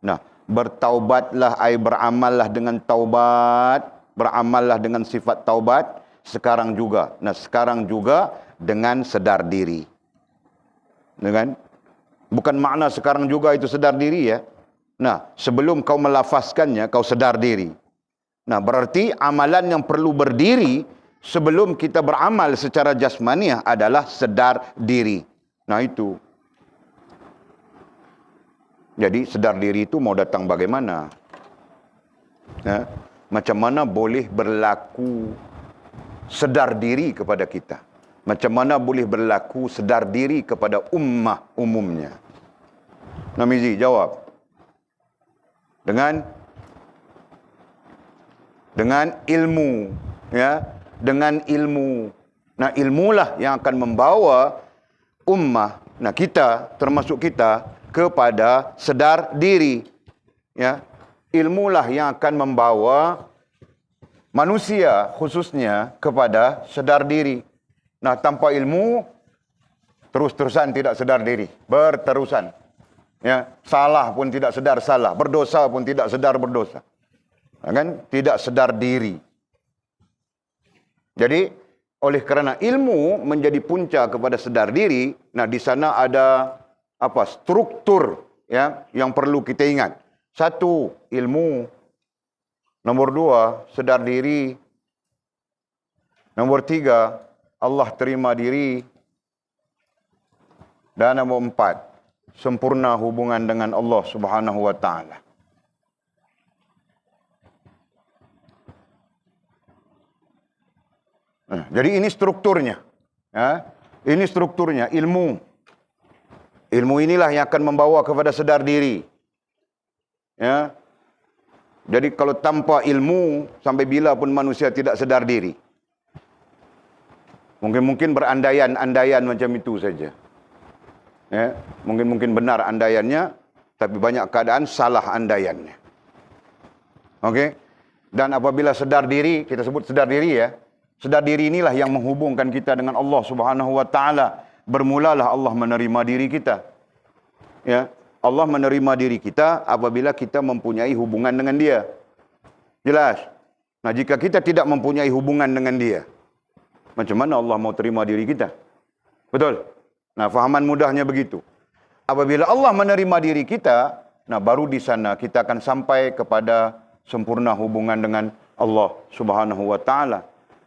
Nah, bertaubatlah ai beramallah dengan taubat, beramallah dengan sifat taubat sekarang juga. Nah, sekarang juga dengan sedar diri. Ya kan? Bukan makna sekarang juga itu sedar diri ya. Nah, sebelum kau melafazkannya, kau sedar diri. Nah, berarti amalan yang perlu berdiri sebelum kita beramal secara jasmaniah adalah sedar diri. Nah, itu. Jadi, sedar diri itu mau datang bagaimana? Ya, macam mana boleh berlaku sedar diri kepada kita? Macam mana boleh berlaku sedar diri kepada ummah umumnya? Namizi, jawab. Dengan ilmu, ya, dengan ilmu. Nah, ilmulah yang akan membawa ummah, nah kita, termasuk kita, kepada sedar diri. Ya, ilmulah yang akan membawa manusia khususnya kepada sedar diri. Nah, tanpa ilmu, terus-terusan tidak sedar diri, berterusan. Ya, salah pun tidak sedar salah, berdosa pun tidak sedar berdosa. Kan? Tidak sedar diri. Jadi, oleh kerana ilmu menjadi punca kepada sedar diri, nah di sana ada apa? Struktur ya yang perlu kita ingat. Satu, ilmu. Nombor dua, sedar diri. Nombor tiga, Allah terima diri. Dan nombor empat, sempurna hubungan dengan Allah Subhanahu wa taala. Nah, jadi ini strukturnya. Ya. Ini strukturnya, ilmu. Ilmu inilah yang akan membawa kepada sedar diri. Ya. Jadi kalau tanpa ilmu, sampai bila pun manusia tidak sedar diri. Mungkin berandaian-andaian macam itu saja. Ya, mungkin benar andaiannya, tapi banyak keadaan salah andaiannya. Okey? Dan apabila sedar diri, kita sebut sedar diri ya. Sedar diri inilah yang menghubungkan kita dengan Allah Subhanahu wa taala. Bermulalah Allah menerima diri kita. Ya, Allah menerima diri kita apabila kita mempunyai hubungan dengan Dia. Jelas? Nah, jika kita tidak mempunyai hubungan dengan Dia, macam mana Allah mau terima diri kita? Betul? Nah, fahaman mudahnya begitu. Apabila Allah menerima diri kita, nah baru di sana kita akan sampai kepada sempurna hubungan dengan Allah Subhanahu wa taala.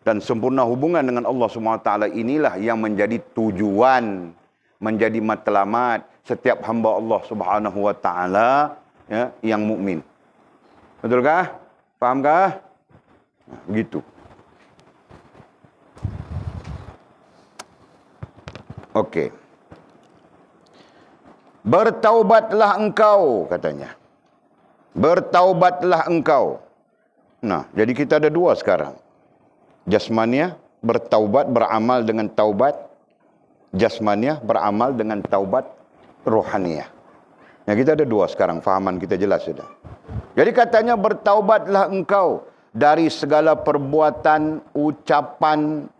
dan sempurna hubungan dengan Allah SWT inilah yang menjadi tujuan, menjadi matlamat setiap hamba Allah SWT ya, yang mukmin. Betulkah? Fahamkah? Nah, begitu. Okey. Bertaubatlah engkau, katanya. Bertaubatlah engkau. Nah, jadi kita ada dua sekarang. Jasmaniah bertaubat, beramal dengan taubat. Jasmaniah beramal dengan taubat rohaniah. Ya, kita ada dua sekarang, fahaman kita jelas sudah. Jadi katanya bertaubatlah engkau dari segala perbuatan, ucapan.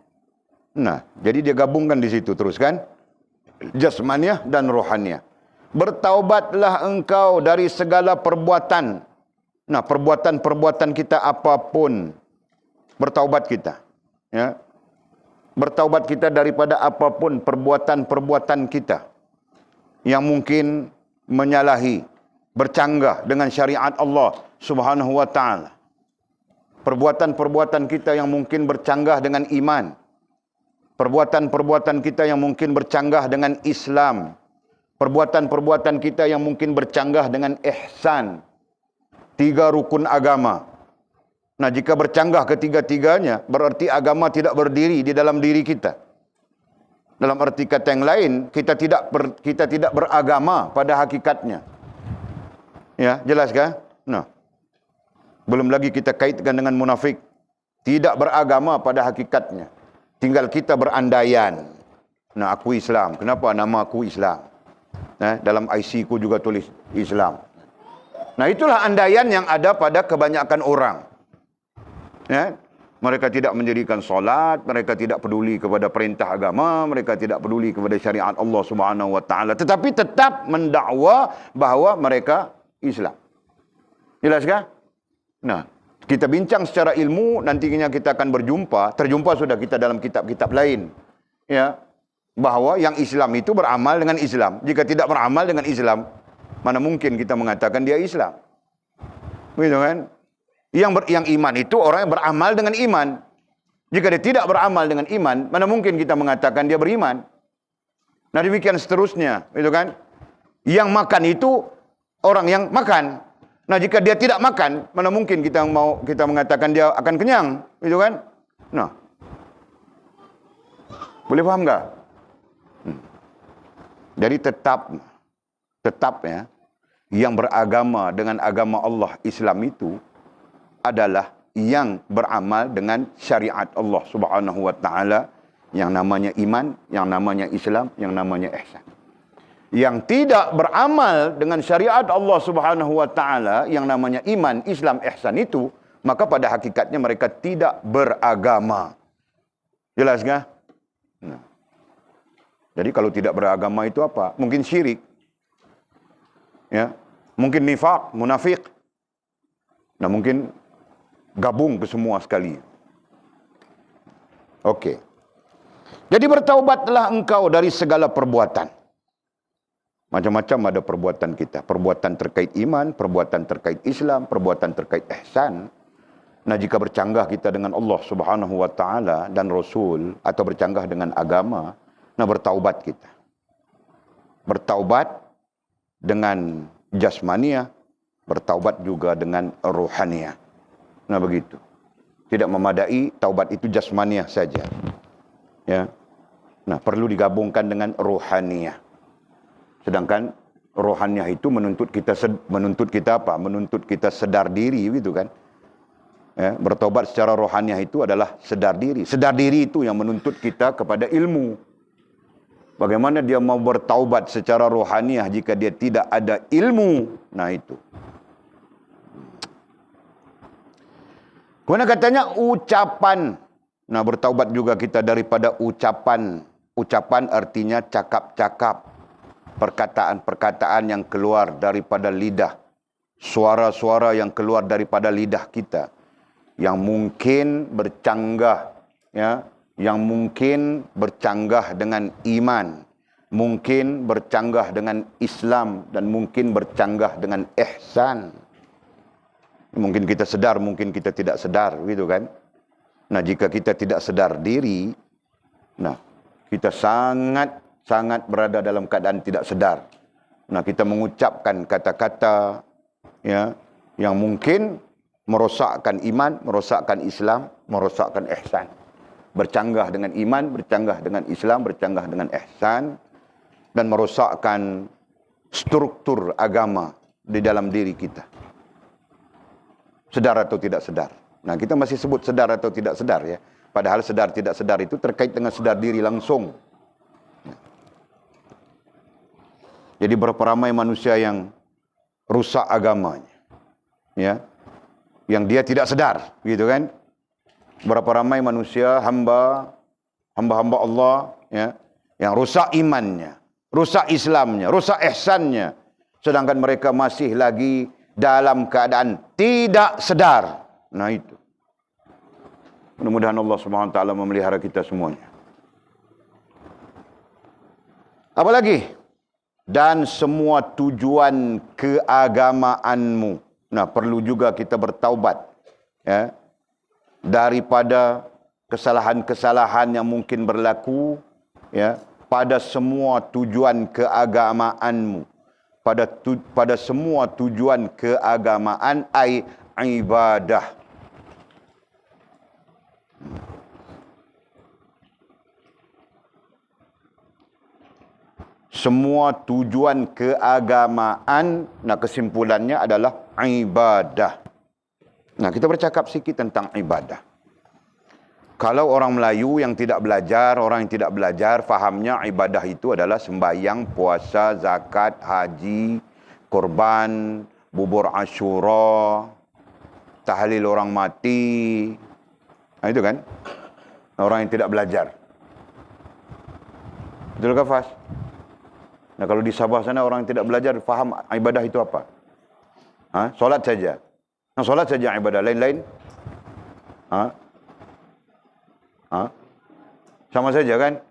Nah, jadi dia gabungkan di situ terus kan? Jasmaniah dan rohaniah. Bertaubatlah engkau dari segala perbuatan. Nah, perbuatan-perbuatan kita apapun, bertaubat kita. Ya. Bertaubat kita daripada apapun perbuatan-perbuatan kita yang mungkin menyalahi, bercanggah dengan syariat Allah Subhanahu wa taala. Perbuatan-perbuatan kita yang mungkin bercanggah dengan iman. Perbuatan-perbuatan kita yang mungkin bercanggah dengan Islam. Perbuatan-perbuatan kita yang mungkin bercanggah dengan ihsan. 3 rukun agama. Nah, jika bercanggah ketiga-tiganya, berarti agama tidak berdiri di dalam diri kita. Dalam arti kata yang lain, kita tidak beragama pada hakikatnya. Ya, jelas kan? Nah, belum lagi kita kaitkan dengan munafik. Tidak beragama pada hakikatnya. Tinggal kita berandaian. Nah, aku Islam. Kenapa nama aku Islam? Nah, dalam IC ku juga tulis Islam. Nah, itulah andaian yang ada pada kebanyakan orang. Ya, mereka tidak mendirikan solat, mereka tidak peduli kepada perintah agama, mereka tidak peduli kepada syariat Allah Subhanahu wa taala, tetapi tetap mendakwa bahawa mereka Islam. Jelas kah? Nah, kita bincang secara ilmu, nantinya kita akan terjumpa sudah kita dalam kitab-kitab lain. Ya, bahawa yang Islam itu beramal dengan Islam. Jika tidak beramal dengan Islam, mana mungkin kita mengatakan dia Islam? Begitu kan? Yang iman itu orang yang beramal dengan iman. Jika dia tidak beramal dengan iman, mana mungkin kita mengatakan dia beriman? Nah, demikian seterusnya, gitu kan? Yang makan itu orang yang makan. Nah, jika dia tidak makan, mana mungkin kita mengatakan dia akan kenyang, gitu kan? Nah, boleh paham enggak? Jadi tetap ya, yang beragama dengan agama Allah Islam itu adalah yang beramal dengan syariat Allah Subhanahu wa taala, yang namanya iman, yang namanya Islam, yang namanya ihsan. Yang tidak beramal dengan syariat Allah Subhanahu wa taala, yang namanya iman, Islam, ihsan itu, maka pada hakikatnya mereka tidak beragama. Jelas kah? Nah. Jadi kalau tidak beragama itu apa? Mungkin syirik. Ya, mungkin nifaq, munafik. Nah, mungkin gabung ke semua sekali. Okey. Jadi bertaubatlah engkau dari segala perbuatan. Macam-macam ada perbuatan kita. Perbuatan terkait iman, perbuatan terkait Islam, perbuatan terkait ihsan. Nah, jika bercanggah kita dengan Allah Subhanahu wa taala dan Rasul, atau bercanggah dengan agama, nah bertaubat kita. Bertaubat dengan jasmaniah, bertaubat juga dengan rohaniah. Nah, begitu. Tidak memadai taubat itu jasmaniah saja. Ya. Nah, perlu digabungkan dengan rohaniah. Sedangkan rohaniah itu menuntut kita apa? Menuntut kita sedar diri, gitu kan? Ya, bertaubat secara rohaniah itu adalah sedar diri. Sedar diri itu yang menuntut kita kepada ilmu. Bagaimana dia mau bertaubat secara rohaniah jika dia tidak ada ilmu? Nah, itu. Kemudian katanya ucapan. Nah, bertaubat juga kita daripada ucapan. Ucapan artinya cakap-cakap. Perkataan-perkataan yang keluar daripada lidah. Suara-suara yang keluar daripada lidah kita. Yang mungkin bercanggah. Ya, yang mungkin bercanggah dengan iman. Mungkin bercanggah dengan Islam. Dan mungkin bercanggah dengan ihsan. Mungkin kita sedar, mungkin kita tidak sedar, gitu kan? Nah, jika kita tidak sedar diri, nah, kita sangat berada dalam keadaan tidak sedar. Nah, kita mengucapkan kata-kata ya yang mungkin merosakkan iman, merosakkan Islam, merosakkan ihsan. Bercanggah dengan iman, bercanggah dengan Islam, bercanggah dengan ihsan, dan merosakkan struktur agama di dalam diri kita. Sedar atau tidak sedar. Nah, kita masih sebut sedar atau tidak sedar ya. Padahal sedar tidak sedar itu terkait dengan sedar diri langsung. Jadi berapa ramai manusia yang rusak agamanya. Ya. Yang dia tidak sedar, gitu kan? Berapa ramai manusia hamba-hamba Allah ya, yang rusak imannya, rusak Islamnya, rusak ihsannya, sedangkan mereka masih lagi dalam keadaan tidak sedar. Nah itu. Mudah-mudahan Allah Subhanahu wa taala memelihara kita semuanya. Apalagi? Dan semua tujuan keagamaanmu. Nah, perlu juga kita bertaubat ya, daripada kesalahan-kesalahan yang mungkin berlaku ya, pada semua tujuan keagamaanmu. Pada semua tujuan keagamaan ai ibadah. Semua tujuan keagamaan, nah kesimpulannya adalah ibadah. Nah, kita bercakap sikit tentang ibadah. Kalau orang Melayu yang tidak belajar, orang yang tidak belajar, fahamnya ibadah itu adalah sembahyang, puasa, zakat, haji, korban, bubur Asyura, tahlil orang mati. Nah, itu kan orang yang tidak belajar. Betul ke Fas? Nah, kalau di Sabah sana orang yang tidak belajar faham ibadah itu apa? Solat saja. Nah, solat saja ibadah, lain-lain sama saja kan?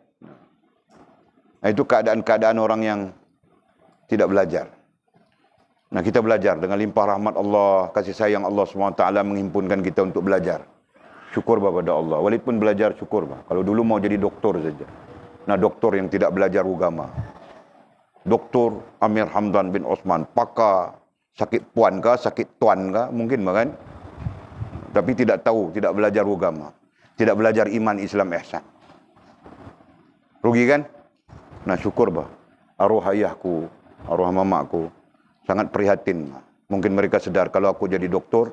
Nah, itu keadaan-keadaan orang yang tidak belajar. Nah, kita belajar dengan limpah rahmat Allah, kasih sayang Allah SWT menghimpunkan kita untuk belajar. Syukur kepada Allah. Walaupun belajar syukur. Kalau dulu mau jadi doktor saja. Nah, doktor yang tidak belajar agama. Doktor Amir Hamdan bin Osman, pakar sakit puan kah, sakit tuan kah, mungkin kan? Tapi tidak tahu, tidak belajar agama, tidak belajar iman, Islam, ihsan. Rugi kan? Nah, syukur arwah ayahku, arwah mamaku sangat prihatin. Mungkin mereka sedar kalau aku jadi doktor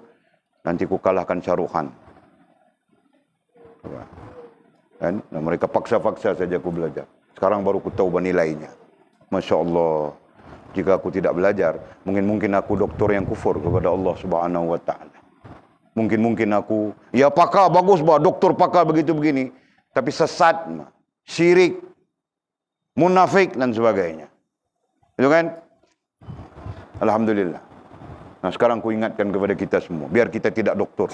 nanti ku kalahkan Syaruhan. Kan? Nah, mereka paksa-paksa saja aku belajar. Sekarang baru ku tahu nilainya. Masya Allah, jika aku tidak belajar, mungkin aku doktor yang kufur kepada Allah Subhanahu wa taala. Mungkin aku, ya pakar bagus doktor pakar begitu begini, tapi sesat, syirik, munafik dan sebagainya. Itu kan? Alhamdulillah. Nah, sekarang ku ingatkan kepada kita semua, biar kita tidak doktor,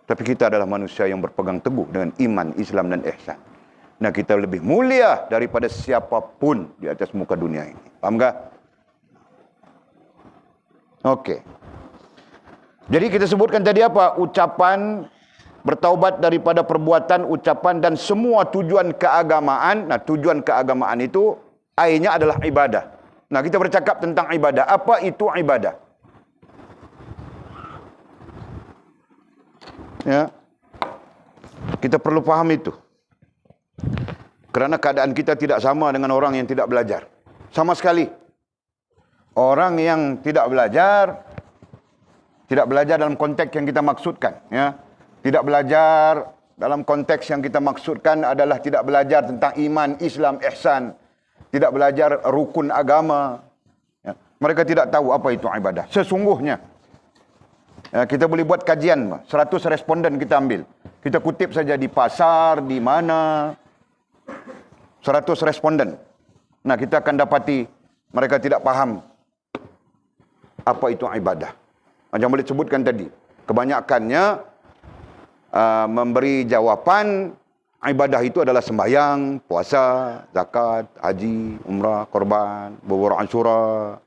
tapi kita adalah manusia yang berpegang teguh dengan iman, Islam dan ihsan. Nah, kita lebih mulia daripada siapapun di atas muka dunia ini. Paham tak? Okey. Jadi kita sebutkan tadi apa? Ucapan, bertaubat daripada perbuatan, ucapan dan semua tujuan keagamaan. Nah, tujuan keagamaan itu akhirnya adalah ibadah. Nah, kita bercakap tentang ibadah. Apa itu ibadah? Ya. Kita perlu paham itu. Kerana keadaan kita tidak sama dengan orang yang tidak belajar. Sama sekali. Orang yang tidak belajar dalam konteks yang kita maksudkan. Ya. Tidak belajar dalam konteks yang kita maksudkan adalah tidak belajar tentang iman, Islam, ihsan. Tidak belajar rukun agama. Ya. Mereka tidak tahu apa itu ibadah. Sesungguhnya. Ya, kita boleh buat kajian. 100 responden kita ambil. Kita kutip saja di pasar, di mana. 100 responden. Nah, kita akan dapati mereka tidak paham apa itu ibadah. Macam boleh sebutkan tadi, kebanyakannya memberi jawapan ibadah itu adalah sembahyang, puasa, zakat, haji, umrah, korban, bubur Asyura,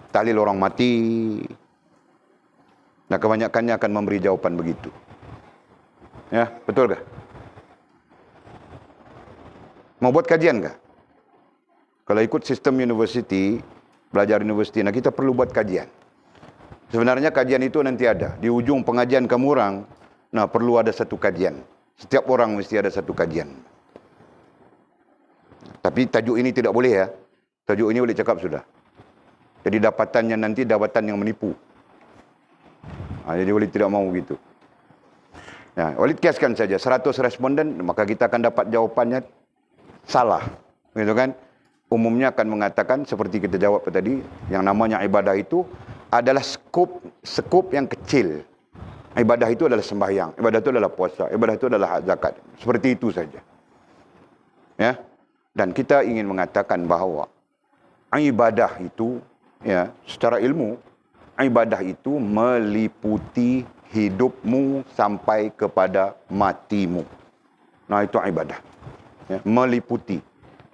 tahlil orang mati. Nah, kebanyakannya akan memberi jawapan begitu. Ya, betul kah? Mau buat kajian kah? Kalau ikut sistem universiti, belajar universiti, nah kita perlu buat kajian. Sebenarnya kajian itu nanti ada. Di ujung pengajian kamu orang, nah perlu ada satu kajian. Setiap orang mesti ada satu kajian. Tapi tajuk ini tidak boleh ya. Tajuk ini boleh cakap sudah. Jadi dapatannya nanti dapatan yang menipu. Jadi Walid tidak mau begitu. Ya, Walid kiaskan saja 100 responden, maka kita akan dapat jawapannya salah. Gitu kan? Umumnya akan mengatakan seperti kita jawab tadi, yang namanya ibadah itu adalah skop yang kecil. Ibadah itu adalah sembahyang, ibadah itu adalah puasa, ibadah itu adalah zakat. Seperti itu saja. Ya. Dan kita ingin mengatakan bahawa ibadah itu ya, secara ilmu ibadah itu meliputi hidupmu sampai kepada matimu. Nah, itu ibadah. Ya, meliputi.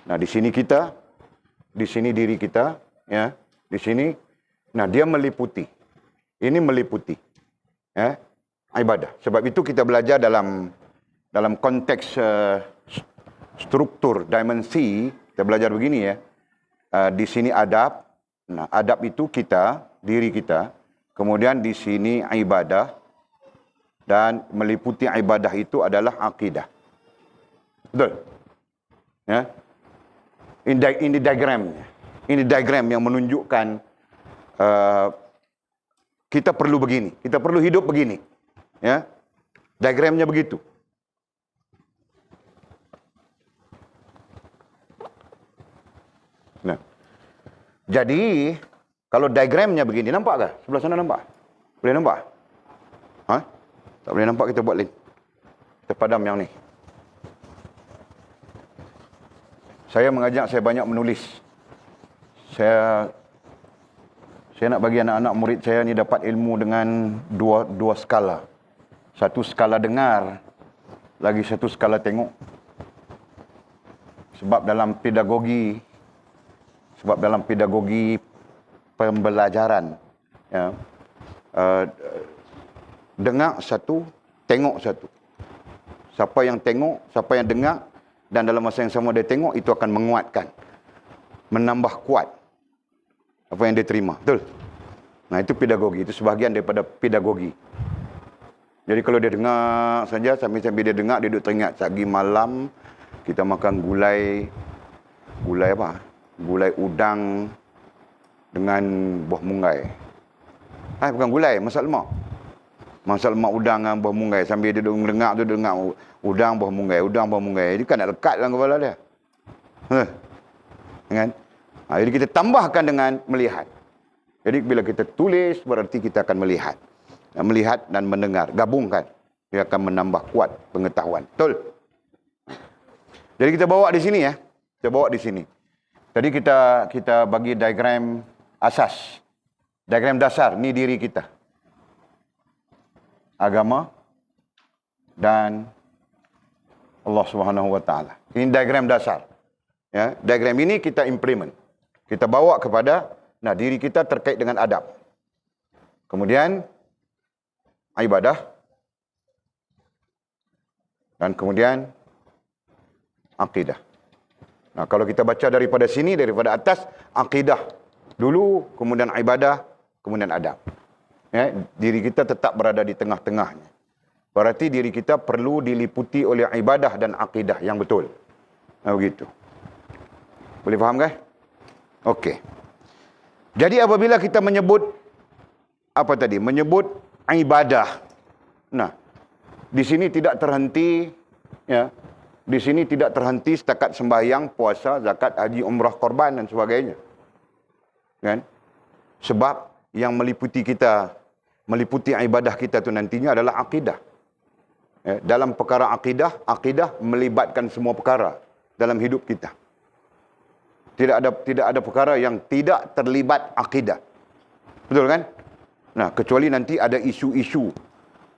Nah, di sini kita, di sini diri kita, ya, di sini. Nah, dia meliputi. Ini meliputi. Ya, ibadah. Sebab itu kita belajar dalam konteks struktur, dimensi, kita belajar begini ya. Di sini adab. Nah, adab itu kita, diri kita. Kemudian di sini ibadah. Dan meliputi ibadah itu adalah akidah. Betul? Ya. Ini diagramnya. Ini diagram yang menunjukkan kita perlu begini. Kita perlu hidup begini. Ya. Diagramnya begitu. Nah. Jadi, kalau diagramnya begini, nampak tak? Sebelah sana nampak? Boleh nampak? Hah? Tak boleh nampak, kita buat link. Kita padam yang ni. Saya mengajak, saya banyak menulis. Saya nak bagi anak-anak murid saya ni dapat ilmu dengan dua skala. Satu skala dengar, lagi satu skala tengok. Sebab dalam pedagogi pembelajaran, ya, dengar satu, tengok satu. Siapa yang tengok, siapa yang dengar, dan dalam masa yang sama dia tengok, itu akan menguatkan, menambah kuat apa yang dia terima. Betul? Nah, itu pedagogi, itu sebahagian daripada pedagogi. Jadi kalau dia dengar saja, sambil dia dengar, dia duduk teringat. Pagi malam kita makan gulai apa? Gulai udang dengan buah munggai. Bukan gulai, masak lemak. Masak lemak udang dengan buah munggai. Sambil dia duduk dengar udang, buah munggai. Itu kan nak lekat dalam kepala dia. Kan? Jadi kita tambahkan dengan melihat. Jadi bila kita tulis, berarti kita akan melihat. Melihat dan mendengar. Gabungkan. Dia akan menambah kuat pengetahuan. Betul? Jadi kita bawa di sini ya. Kita bawa di sini. Tadi kita bagi diagram asas. Diagram dasar. Ni diri kita. Agama. Dan Allah Subhanahu Wa Taala. Ini diagram dasar. Ya, diagram ini kita implement. Kita bawa kepada diri kita terkait dengan adab. Kemudian ibadah. Dan kemudian akidah. Nah, kalau kita baca daripada sini, daripada atas, akidah dulu, kemudian ibadah, kemudian adab. Ya, diri kita tetap berada di tengah-tengahnya. Berarti diri kita perlu diliputi oleh ibadah dan akidah yang betul. Nah, begitu. Boleh faham kan? Okey. Jadi apabila kita menyebut apa tadi? Menyebut ibadah. Nah, di sini tidak terhenti ya. Di sini tidak terhenti setakat sembahyang, puasa, zakat, haji, umrah, korban dan sebagainya. Kan? Sebab yang meliputi ibadah kita tu nantinya adalah akidah. Ya, dalam perkara akidah melibatkan semua perkara dalam hidup kita. Tidak ada perkara yang tidak terlibat akidah. Betul kan? Nah, kecuali nanti ada isu-isu.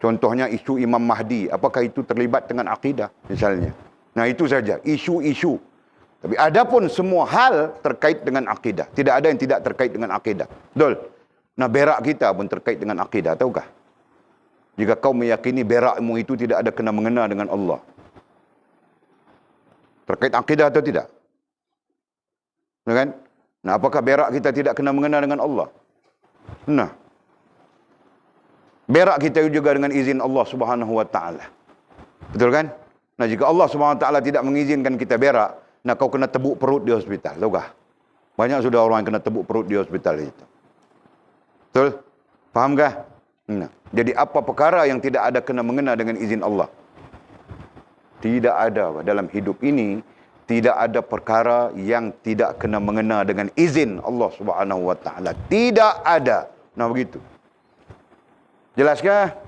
Contohnya isu Imam Mahdi. Apakah itu terlibat dengan akidah misalnya? Nah, itu saja, isu-isu. Tapi ada pun semua hal terkait dengan akidah. Tidak ada yang tidak terkait dengan akidah. Betul? Nah, berak kita pun terkait dengan akidah, tahukah? Jika kau meyakini berakmu itu tidak ada kena-mengena dengan Allah. Terkait akidah atau tidak? Kan? Nah, apakah berak kita tidak kena-mengena dengan Allah? Nah, berak kita juga dengan izin Allah Subhanahu wa taala. Betul kan? Nah, jika Allah Subhanahu wa taala tidak mengizinkan kita berak, nah kau kena tebuk perut di hospital. Tahu. Banyak sudah orang yang kena tebuk perut di hospital itu. Betul? Fahamkah? Nah, jadi apa perkara yang tidak ada kena-mengena dengan izin Allah? Tidak ada dalam hidup ini, tidak ada perkara yang tidak kena-mengena dengan izin Allah Subhanahu wa taala. Tidak ada. Nah, begitu. Jelaskah?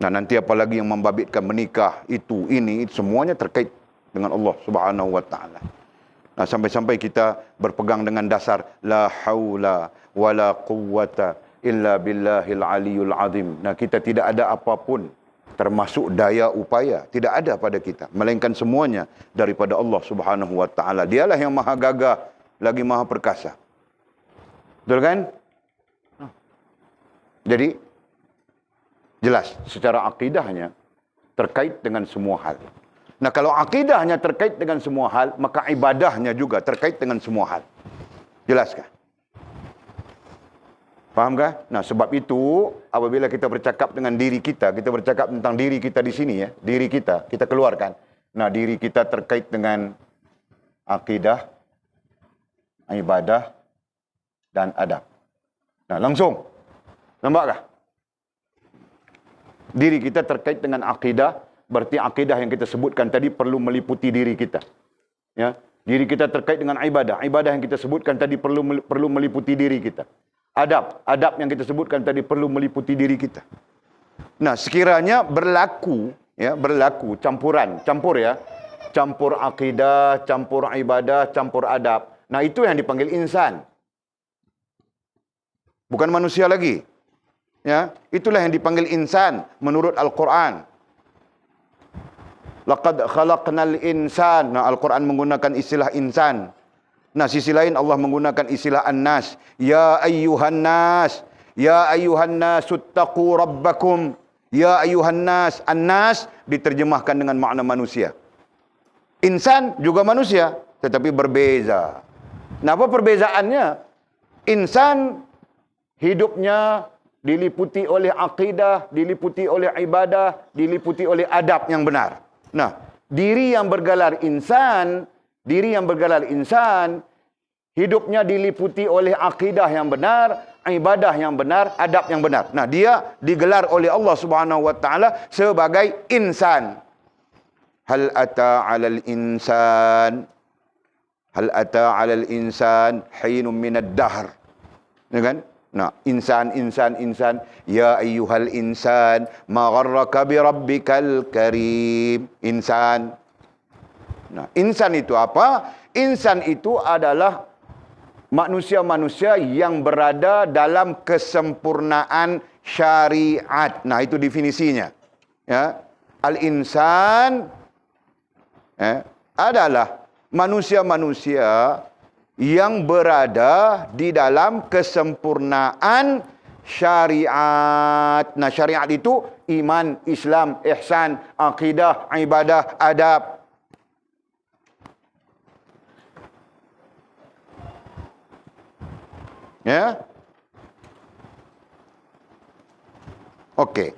Nah, nanti apalagi yang membabitkan menikah, ini semuanya terkait dengan Allah Subhanahu wa taala. Nah, sampai-sampai kita berpegang dengan dasar la haula wala quwwata illa billahil aliyul azim. Nah, kita tidak ada apapun termasuk daya upaya, tidak ada pada kita, melainkan semuanya daripada Allah Subhanahu wa taala. Dialah yang maha gagah lagi maha perkasa. Betul kan? Jadi jelas secara akidahnya terkait dengan semua hal. Nah, kalau akidahnya terkait dengan semua hal, maka ibadahnya juga terkait dengan semua hal. Jelaskah? Fahamkah? Nah, sebab itu apabila kita bercakap dengan diri kita bercakap tentang diri kita di sini ya, diri kita keluarkan. Nah, diri kita terkait dengan akidah, ibadah dan adab. Nah, langsung. Nampak? Diri kita terkait dengan akidah, berarti akidah yang kita sebutkan tadi perlu meliputi diri kita. Ya, diri kita terkait dengan ibadah, ibadah yang kita sebutkan tadi perlu meliputi diri kita. Adab yang kita sebutkan tadi perlu meliputi diri kita. Nah, sekiranya berlaku campur akidah, campur ibadah, campur adab. Nah, itu yang dipanggil insan. Bukan manusia lagi. Ya, itulah yang dipanggil insan menurut Al-Quran. Laqad khalaqnal insan. Nah, Al-Quran menggunakan istilah insan. Nah, sisi lain Allah menggunakan istilah an-nas. Ya ayyuhan nas, ya ayyuhan nas ittaqu rabbakum. Ya ayyuhan nas, an-nas diterjemahkan dengan makna manusia. Insan juga manusia, tetapi berbeza. Nah, apa perbezaannya? Insan hidupnya diliputi oleh akidah, diliputi oleh ibadah, diliputi oleh adab yang benar. Nah, diri yang bergelar insan, hidupnya diliputi oleh akidah yang benar, ibadah yang benar, adab yang benar. Nah, dia digelar oleh Allah Subhanahu wa taala sebagai insan. Hal ata 'alal insan hinum minad dahr. Ya kan? Nah, insan. Ya ayyuhal insan, ma gharraka bi rabbikal karim. Insan. Nah, insan itu apa? Insan itu adalah manusia-manusia yang berada dalam kesempurnaan syariat. Nah, itu definisinya. Ya. Al-insan adalah manusia-manusia yang berada di dalam kesempurnaan syariat. Nah, syariat itu iman, Islam, ihsan, akidah, ibadah, adab. Ya. Oke.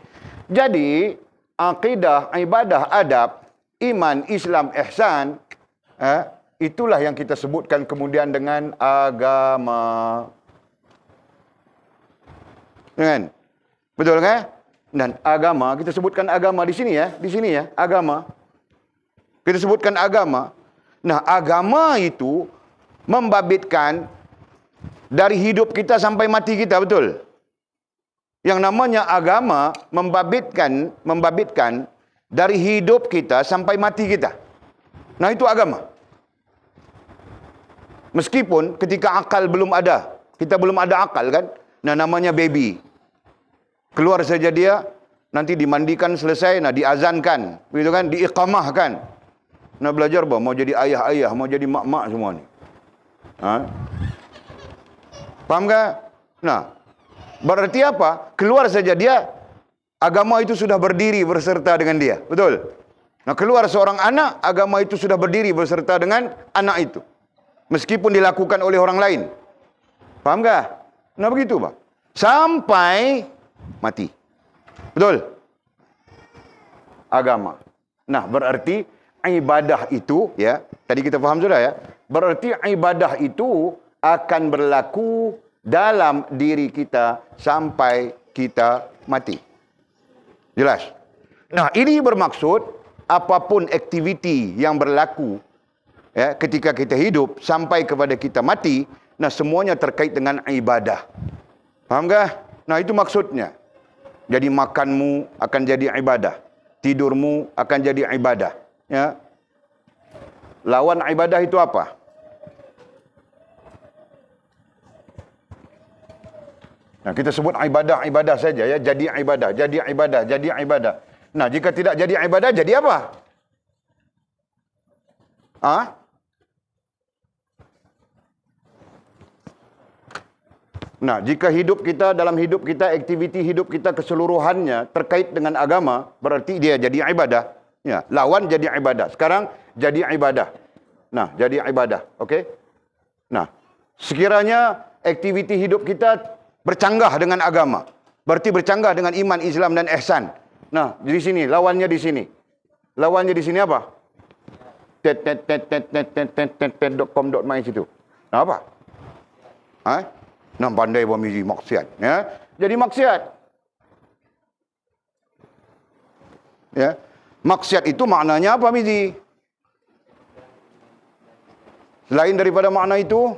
Jadi, akidah, ibadah, adab, iman, Islam, ihsan, itulah yang kita sebutkan kemudian dengan agama. Kan? Betul kan? Dan agama, kita sebutkan agama di sini ya, agama. Kita sebutkan agama. Nah, agama itu membabitkan dari hidup kita sampai mati kita, betul? Yang namanya agama membabitkan dari hidup kita sampai mati kita. Nah, itu agama. Meskipun ketika akal belum ada, kita belum ada akal kan? Nah, namanya baby. Keluar saja dia, nanti dimandikan selesai, nah diazankan, begitu kan? Diiqamahkan. Nah, belajar bah, mau jadi ayah-ayah, mau jadi mak-mak semua ni. Paham tak? Nah, Berarti apa? Keluar saja dia, agama itu sudah berdiri berserta dengan dia. Betul? Nah, keluar seorang anak, agama itu sudah berdiri berserta dengan anak itu. Meskipun dilakukan oleh orang lain. Faham tak? Nah, begitu, Pak. Sampai mati. Betul? Agama. Nah, berarti ibadah itu, ya, tadi kita faham sudah ya, berarti ibadah itu akan berlaku dalam diri kita sampai kita mati. Jelas? Nah, ini bermaksud apapun aktiviti yang berlaku ya, ketika kita hidup sampai kepada kita mati, nah semuanya terkait dengan ibadah. Faham tak? Nah, itu maksudnya. Jadi makanmu akan jadi ibadah. Tidurmu akan jadi ibadah. Ya. Lawan ibadah itu apa? Nah, kita sebut ibadah saja ya, jadi ibadah, jadi ibadah, jadi ibadah. Nah, jika tidak jadi ibadah, jadi apa? Ah? Nah, jika hidup kita, dalam hidup kita, aktiviti hidup kita keseluruhannya terkait dengan agama, berarti dia jadi ibadah. Ya, lawan jadi ibadah. Sekarang jadi ibadah. Nah, jadi ibadah, okey? Nah, sekiranya aktiviti hidup kita bercanggah dengan agama, berarti bercanggah dengan iman, Islam dan ihsan. Nah, di sini lawannya di sini. Lawannya di sini apa? .com.my situ. Nah, apa? Ha? Nah, pandai bermisi maksiat, ya. Jadi maksiat. Ya. Maksiat itu maknanya apa, Mizi? Selain daripada makna itu,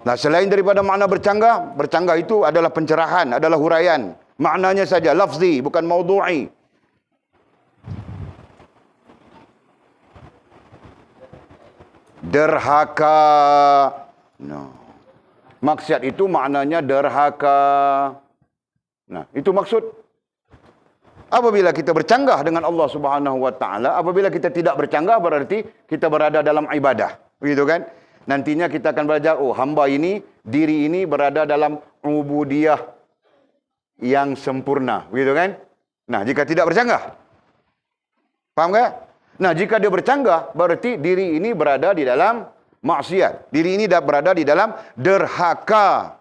nah, selain daripada makna bercanggah, bercanggah itu adalah pencerahan, adalah huraian. Maknanya saja, lafzi, bukan maudhu'i. Derhaka. No. Maksiat itu maknanya derhaka. Nah, itu maksud. Apabila kita bercanggah dengan Allah Subhanahu wa taala, apabila kita tidak bercanggah berarti kita berada dalam ibadah. Begitu kan? Nantinya kita akan belajar, oh, hamba ini, diri ini berada dalam ubudiyah yang sempurna. Begitu kan? Nah, jika tidak bercanggah. Faham tak? Nah, jika dia bercanggah, berarti diri ini berada di dalam maksiat. Diri ini dah berada di dalam derhaka.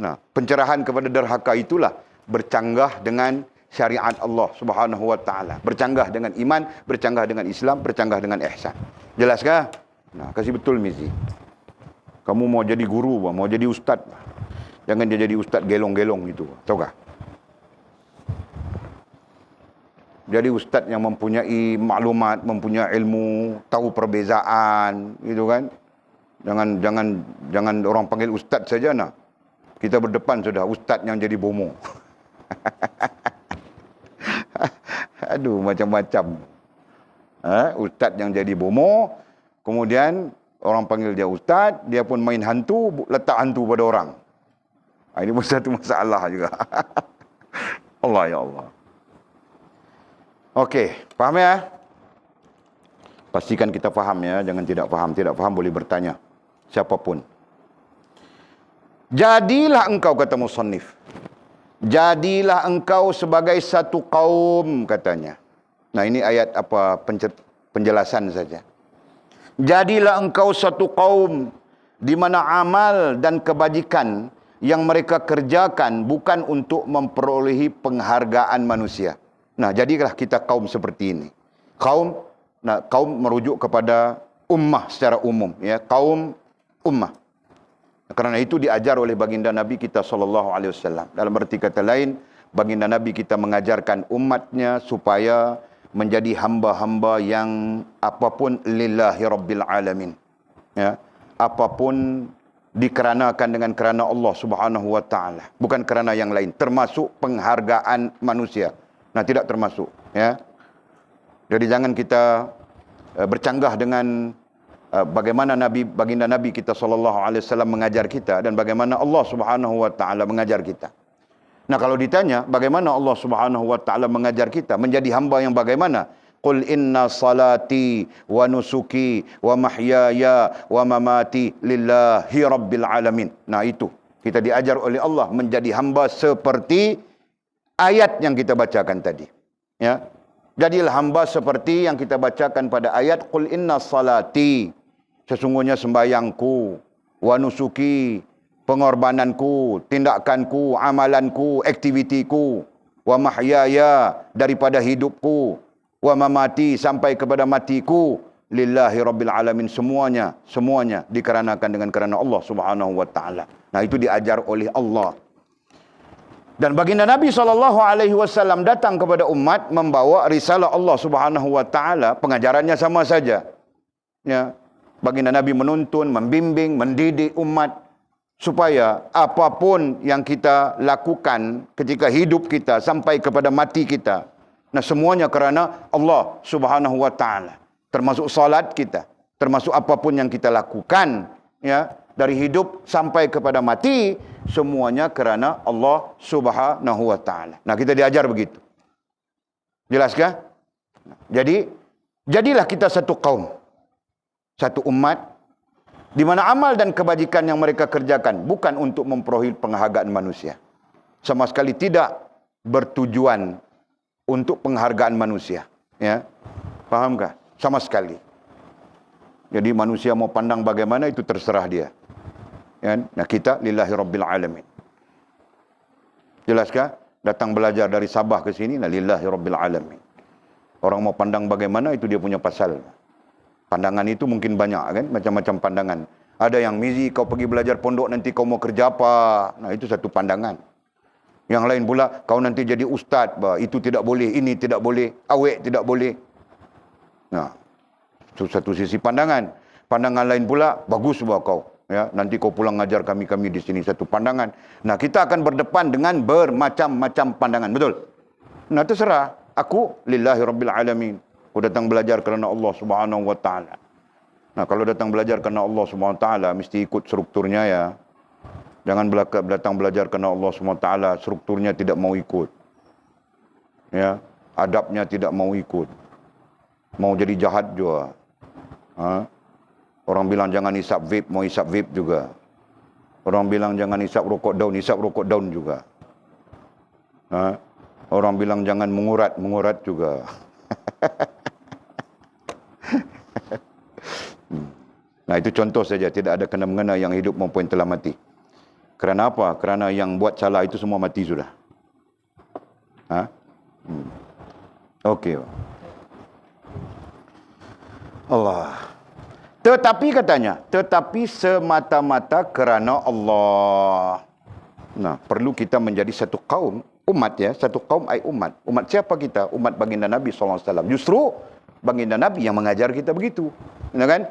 Nah, pencerahan kepada derhaka itulah bercanggah dengan syariat Allah Subhanahu wa taala. Bercanggah dengan iman, bercanggah dengan Islam, bercanggah dengan ihsan. Jelaskah? Nah, kasih betul, Mizi. Kamu mau jadi guru, mau jadi ustaz. Jangan dia jadi ustaz gelong-gelong gitu. Tahu tak? Jadi ustaz yang mempunyai maklumat, mempunyai ilmu, tahu perbezaan, gitu kan? Jangan orang panggil ustaz saja nah. Kita berdepan sudah ustaz yang jadi bomo. Aduh, macam-macam. Ustaz yang jadi bomo, kemudian orang panggil dia ustaz, dia pun main hantu, letak hantu pada orang. Ini pun satu masalah juga. Allah ya Allah. Okey, faham ya? Pastikan kita faham ya, jangan tidak faham. Tidak faham boleh bertanya. Siapapun. Jadilah engkau, kata musannif. Jadilah engkau sebagai satu kaum, katanya. Nah, ini ayat apa penjelasan saja. Jadilah engkau satu kaum di mana amal dan kebajikan yang mereka kerjakan bukan untuk memperolehi penghargaan manusia. Nah, jadilah kita kaum seperti ini. Kaum merujuk kepada ummah secara umum, ya, kaum ummah. Kerana itu diajar oleh baginda Nabi kita SAW. Dalam arti kata lain, baginda Nabi kita mengajarkan umatnya supaya menjadi hamba-hamba yang apapun lillahi rabbil alamin. Ya, apapun dikeranakan dengan kerana Allah Subhanahu wa taala, bukan kerana yang lain, termasuk penghargaan manusia. Nah, tidak termasuk, ya. Jadi jangan kita bercanggah dengan bagaimana baginda Nabi kita SAW mengajar kita dan bagaimana Allah Subhanahu wa taala mengajar kita. Nah, kalau ditanya bagaimana Allah Subhanahu wa taala mengajar kita menjadi hamba yang bagaimana? Qul inna salati wa nusuki wa mahyaya wa mamati lillahi rabbil alamin. Nah itu, kita diajar oleh Allah menjadi hamba seperti ayat yang kita bacakan tadi. Ya. Jadilah hamba seperti yang kita bacakan pada ayat Qul inna salati, sesungguhnya sembayangku, wa nusuki, pengorbananku, tindakanku, amalanku, aktivitiku, wa mahyaya, daripada hidupku, wa mamati, sampai kepada matiku, lillahi rabbil alamin, semuanya dikarenakan dengan kerana Allah Subhanahu wa taala. Nah, itu diajar oleh Allah. Dan baginda Nabi SAW datang kepada umat membawa risalah Allah Subhanahu wa taala, pengajarannya sama saja. Ya. Baginda Nabi menuntun, membimbing, mendidik umat supaya apapun yang kita lakukan ketika hidup kita sampai kepada mati kita, nah semuanya kerana Allah Subhanahu wa taala. Termasuk salat kita, termasuk apapun yang kita lakukan, ya, dari hidup sampai kepada mati, semuanya kerana Allah Subhanahu wa taala. Nah, kita diajar begitu. Jelaskah? Jadi, jadilah kita satu kaum, satu umat, di mana amal dan kebajikan yang mereka kerjakan bukan untuk memperoleh penghargaan manusia. Sama sekali tidak bertujuan untuk penghargaan manusia. Ya, fahamkah? Sama sekali. Jadi manusia mau pandang bagaimana itu terserah dia. Ya, nah kita lillahi rabbil alamin. Jelaskah? Datang belajar dari Sabah ke sini, nah lillahi rabbil alamin. Orang mau pandang bagaimana itu dia punya pasal. Pandangan itu mungkin banyak kan, macam-macam pandangan. Ada yang mizi kau pergi belajar pondok nanti kau mau kerja apa? Nah, itu satu pandangan. Yang lain pula kau nanti jadi ustaz, bah, itu tidak boleh, ini tidak boleh, awek tidak boleh. Nah, itu satu sisi pandangan. Pandangan lain pula bagus bah kau, ya, nanti kau pulang ngajar kami di sini, satu pandangan. Nah, kita akan berdepan dengan bermacam-macam pandangan, betul? Nah, terserah. Aku lillahi rabbil alamin. Aku datang belajar kerana Allah Subhanahu wa taala. Nah, kalau datang belajar kerana Allah Subhanahu wa taala mesti ikut strukturnya ya. Jangan datang belajar kerana Allah Subhanahu wa taala strukturnya tidak mau ikut. Ya, adabnya tidak mau ikut. Mau jadi jahat juga. Ha? Orang bilang jangan hisap vape, mau hisap vape juga. Orang bilang jangan hisap rokok daun juga. Ha? Orang bilang jangan mengurat juga. Nah, itu contoh saja, tidak ada kena-mengena yang hidup maupun telah mati. Kerana apa? Kerana yang buat salah itu semua mati sudah. Ha? Okey. Allah. Tetapi katanya, tetapi semata-mata kerana Allah. Nah, perlu kita menjadi satu kaum, umat ya, satu kaum ai umat. Umat siapa kita? Umat baginda Nabi SAW. Justru baginda Nabi yang mengajar kita begitu. Ya kan?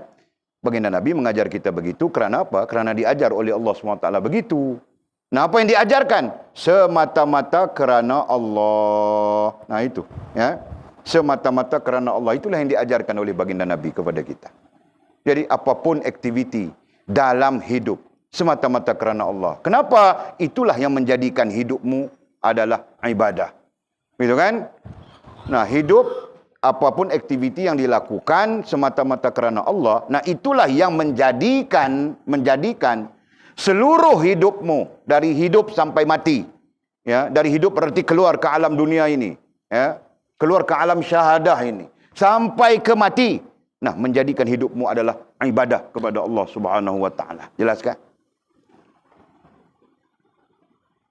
Baginda Nabi mengajar kita begitu kerana apa? Kerana diajar oleh Allah SWT begitu. Nah, apa yang diajarkan? Semata-mata kerana Allah. Nah, itu. Ya. Semata-mata kerana Allah. Itulah yang diajarkan oleh baginda Nabi kepada kita. Jadi, apapun aktiviti dalam hidup, semata-mata kerana Allah. Kenapa? Itulah yang menjadikan hidupmu adalah ibadah. Begitu kan? Nah, hidup, apapun aktiviti yang dilakukan semata-mata kerana Allah, nah itulah yang menjadikan seluruh hidupmu dari hidup sampai mati, ya, dari hidup berarti keluar ke alam dunia ini, ya, keluar ke alam syahadah ini sampai ke mati, nah menjadikan hidupmu adalah ibadah kepada Allah Subhanahu wa taala. Jelas kan?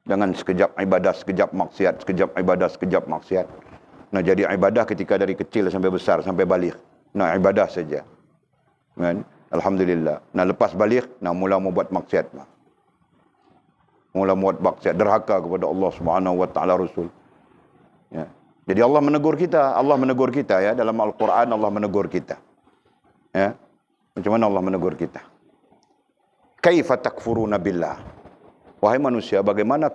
Jangan sekejap ibadah, sekejap maksiat, sekejap ibadah, sekejap maksiat. Nah, jadi ibadah ketika dari kecil sampai besar, sampai balik. Nah, ibadah saja. Kan? Alhamdulillah. Nah, lepas balik, nah mula mau buat maksiat. Mula buat maksiat, derhaka kepada Allah Subhanahu wa taala Rasul. Ya. Jadi Allah menegur kita ya, dalam Al-Quran Allah menegur kita. Ya. Macam mana Allah menegur kita? Kaifa takfuruna billah? Wahai manusia, bagaimana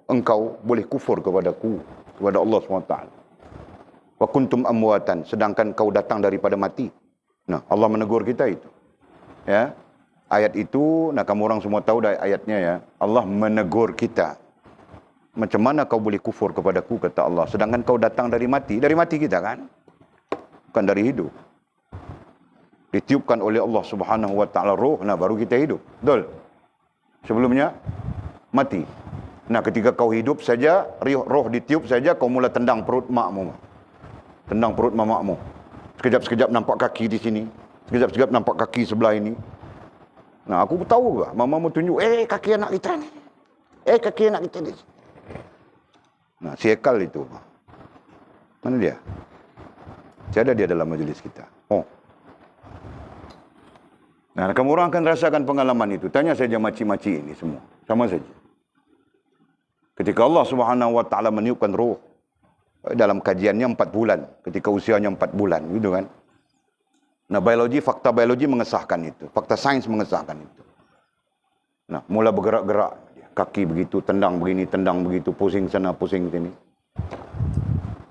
engkau boleh kufur kepadaku, kepada Allah SWT? Wa kuntum amwatan, sedangkan kau datang daripada mati. Nah, Allah menegur kita itu. Ya. Ayat itu, nah kamu orang semua tahu dah ayatnya ya. Allah menegur kita. Macam mana kau boleh kufur kepadaku, kata Allah, sedangkan kau datang dari mati. Dari mati kita kan? bukan dari hidup. Ditiupkan oleh Allah Subhanahu wa taala roh, nah baru kita hidup. Betul? Sebelumnya mati. Nah, ketika kau hidup saja, roh ditiup saja, kau mula tendang perut makmu. Tendang perut mamakmu. Sekejap-sekejap nampak kaki di sini. Sekejap-sekejap nampak kaki sebelah ini. Nah, aku tahu ke? Mamamu tunjuk, kaki anak kita ni. Kaki anak kita ni. Nah, si Ekal itu. Mana dia? Tiada dia dalam majlis kita. Oh. Nah, kamu orang akan rasakan pengalaman itu. Tanya saja makcik-makcik ini semua. Sama saja. Ketika Allah Subhanahu wa taala meniupkan roh dalam kajiannya 4 bulan, ketika usianya 4 bulan, gitu kan. Nah, fakta biologi mengesahkan itu, fakta sains mengesahkan itu. Nah, mula bergerak-gerak, kaki begitu, tendang begini, tendang begitu, pusing sana, pusing sini.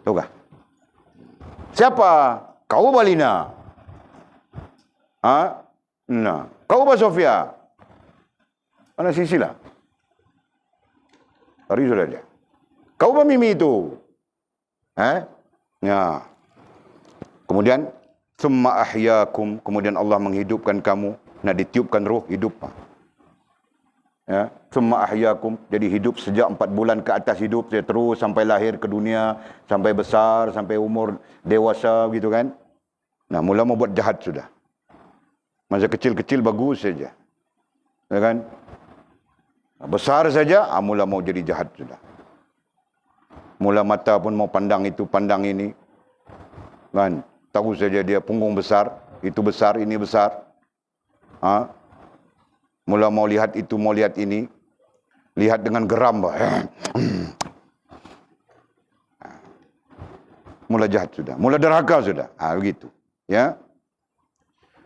Tahu kah? Siapa? Kau Balina. Nah, kau Mbak Sofia. Mana Sisilah? Hari sudah dia. Kau Mbak Mimi itu. Ya. Kemudian summa ahyakum, kemudian Allah menghidupkan kamu. Nah, ditiupkan roh hidup. Ya, summa ahyakum, jadi hidup sejak 4 bulan ke atas hidup, dia terus sampai lahir ke dunia, sampai besar, sampai umur dewasa gitu kan. Nah, mula mau buat jahat sudah. Masa kecil-kecil bagus saja. Ya kan? Besar saja, mula mau jadi jahat sudah. Mula mata pun mau pandang itu, pandang ini. Kan? Tahu saja dia punggung besar, itu besar, ini besar. Mula mau lihat itu, mau lihat ini. Lihat dengan geram. Mula jahat sudah. Mula derhaka sudah. Begitu. Ya.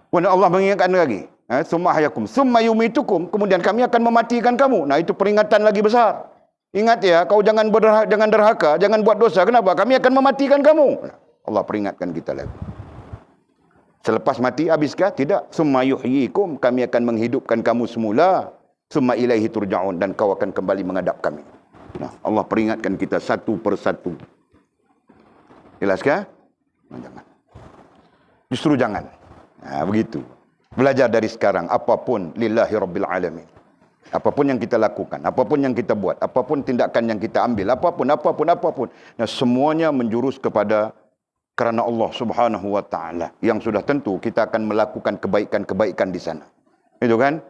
Kemudian Allah mengingatkan lagi. Summa ahyakum, summa yumitukum, kemudian kami akan mematikan kamu. Nah, itu peringatan lagi besar. Ingat ya, kau jangan derhaka, jangan buat dosa. Kenapa? Kami akan mematikan kamu. Nah, Allah peringatkan kita lagi. Selepas mati habiskah? Tidak. Summa yuhyikum, kami akan menghidupkan kamu semula. Summa ilaihi turja'un, dan kau akan kembali menghadap kami. Nah, Allah peringatkan kita satu persatu. Jelaskah? Nah, jangan. Justru jangan. Nah, begitu. Belajar dari sekarang, apapun lillahi rabbil alamin. Apapun yang kita lakukan, apapun yang kita buat, apapun tindakan yang kita ambil, apapun. Nah, semuanya menjurus kepada kerana Allah Subhanahu wa taala. Yang sudah tentu kita akan melakukan kebaikan-kebaikan di sana. Itu kan?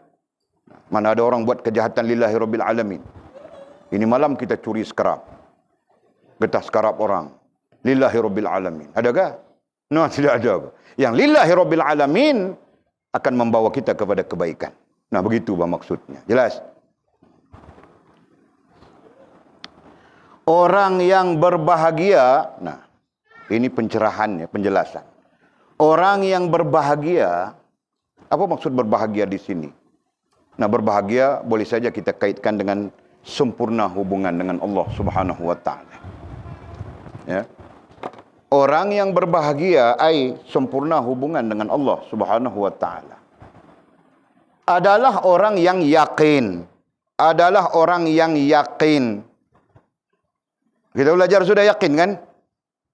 Mana ada orang buat kejahatan lillahi rabbil alamin. Ini malam kita curi skarap. Getah skarap orang. Lillahi rabbil alamin. Adakah? No, tidak ada. Yang lillahi rabbil alamin akan membawa kita kepada kebaikan. Nah, begitu maksudnya. Jelas? Orang yang berbahagia, nah, ini pencerahannya, penjelasan. Orang yang berbahagia, apa maksud berbahagia di sini? Nah, berbahagia boleh saja kita kaitkan dengan sempurna hubungan dengan Allah Subhanahu wa taala. Ya. Orang yang berbahagia sempurna hubungan dengan Allah Subhanahu wa taala adalah orang yang yakin. Adalah orang yang yakin. Kita belajar sudah yakin kan?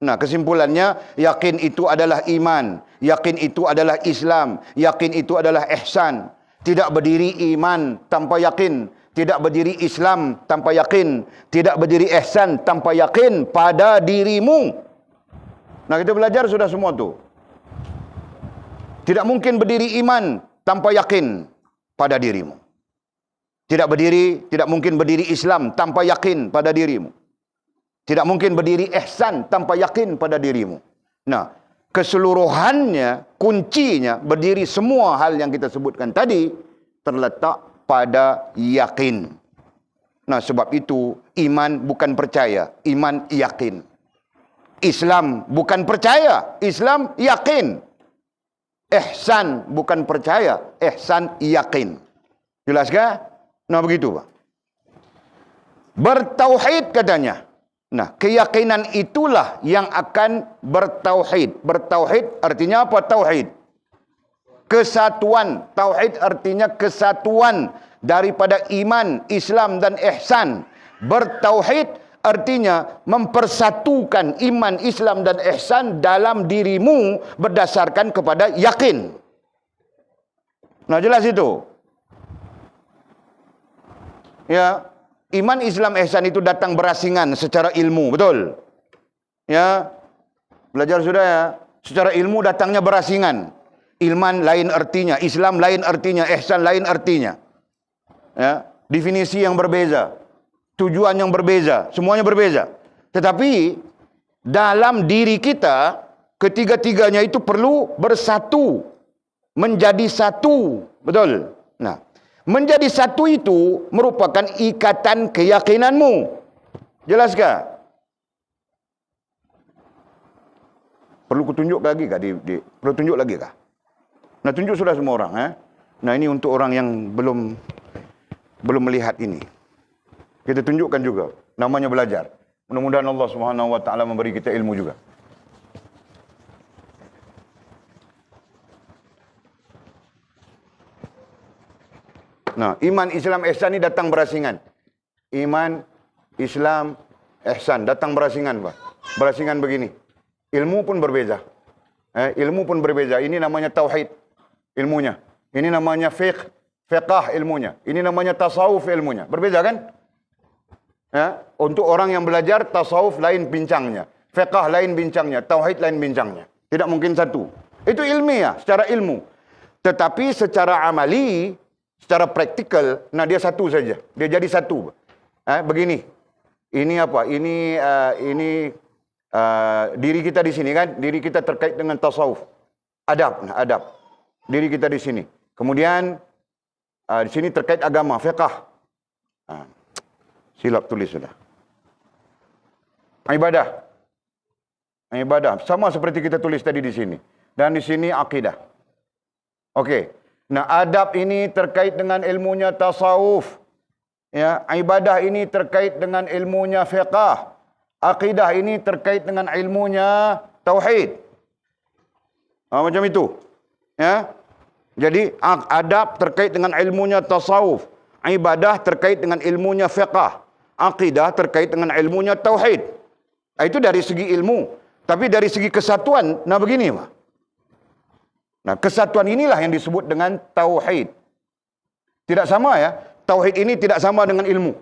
Nah, kesimpulannya yakin itu adalah iman, yakin itu adalah Islam, yakin itu adalah ihsan. Tidak berdiri iman tanpa yakin, tidak berdiri Islam tanpa yakin, tidak berdiri ihsan tanpa yakin pada dirimu. Nah, kita belajar sudah semua tu. Tidak mungkin berdiri iman tanpa yakin pada dirimu. Tidak mungkin berdiri Islam tanpa yakin pada dirimu. Tidak mungkin berdiri ihsan tanpa yakin pada dirimu. Nah, keseluruhannya, kuncinya berdiri semua hal yang kita sebutkan tadi terletak pada yakin. Nah, sebab itu iman bukan percaya, iman yakin. Islam bukan percaya, Islam yakin. Ihsan bukan percaya, ihsan yakin. Jelas kah? Nah, begitu, Pak. Bertauhid katanya. Nah, keyakinan itulah yang akan bertauhid. Bertauhid artinya apa? Tauhid. Kesatuan. Tauhid artinya kesatuan daripada iman, Islam dan ihsan. Bertauhid artinya mempersatukan iman, Islam dan ihsan dalam dirimu berdasarkan kepada yakin. Nah, jelas itu. Ya, iman, Islam, ihsan itu datang berasingan secara ilmu, betul? Ya, belajar sudah ya. Secara ilmu datangnya berasingan. Iman lain artinya, Islam lain artinya, ihsan lain artinya. Ya, definisi yang berbeza, tujuan yang berbeza, semuanya berbeza. Tetapi dalam diri kita, ketiga-tiganya itu perlu bersatu, menjadi satu, betul? Nah, menjadi satu itu merupakan ikatan keyakinanmu. Jelaskah? Perlu kutunjuk lagi kah? Perlu tunjuk lagi kah? Nah, tunjuk sudah semua orang. Nah, ini untuk orang yang belum melihat ini. Kita tunjukkan juga. Namanya belajar. Mudah-mudahan Allah Subhanahu Wa Taala memberi kita ilmu juga. Nah, iman, Islam, ihsan ini datang berasingan. Iman, Islam, ihsan datang berasingan, Pak. Berasingan begini. Ilmu pun berbeza. Ilmu pun berbeza. Ini namanya tauhid ilmunya. Ini namanya fiqh ilmunya. Ini namanya tasawuf ilmunya. Berbeza kan? Ya, untuk orang yang belajar tasawuf lain bincangnya, fiqh lain bincangnya, tauhid lain bincangnya. Tidak mungkin satu. Itu ilmiah, secara ilmu. Tetapi secara amali, secara praktikal, nah dia satu saja. Dia jadi satu. Begini. Ini apa? Ini diri kita di sini kan? Diri kita terkait dengan tasawuf. Adab. Nah, adab. Diri kita di sini. Kemudian di sini terkait agama, fiqh. Silap tulis sudah. Ibadah. Ibadah sama seperti kita tulis tadi di sini. Dan di sini akidah. Oke. Nah, adab ini terkait dengan ilmunya tasawuf. Ya, ibadah ini terkait dengan ilmunya fiqh. Akidah ini terkait dengan ilmunya tauhid. Macam itu. Ya. Jadi adab terkait dengan ilmunya tasawuf, ibadah terkait dengan ilmunya fiqh, akidah terkait dengan ilmunya tauhid. Itu dari segi ilmu. Tapi dari segi kesatuan, nah begini, Pak. Nah, kesatuan inilah yang disebut dengan tauhid. Tidak sama ya. Tauhid ini tidak sama dengan ilmu.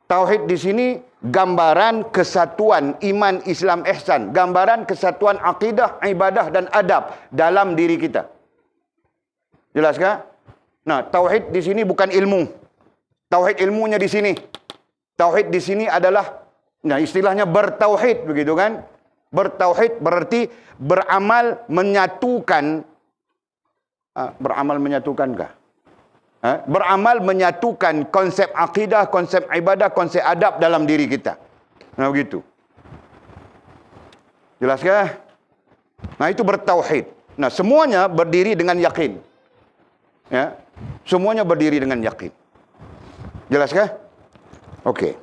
Tauhid di sini gambaran kesatuan iman, Islam, ihsan, gambaran kesatuan akidah, ibadah dan adab dalam diri kita. Jelaskah? Nah, tauhid di sini bukan ilmu. Tauhid ilmunya di sini. Tauhid di sini adalah, nah istilahnya bertauhid, begitu kan? Bertauhid berarti beramal menyatukan. Beramal menyatukankah? Beramal menyatukan konsep akidah, konsep ibadah, konsep adab dalam diri kita. Nah, begitu. Jelaskah? Nah, itu bertauhid. Nah, semuanya berdiri dengan yakin. Ya, semuanya berdiri dengan yakin. Jelaskah? Oke.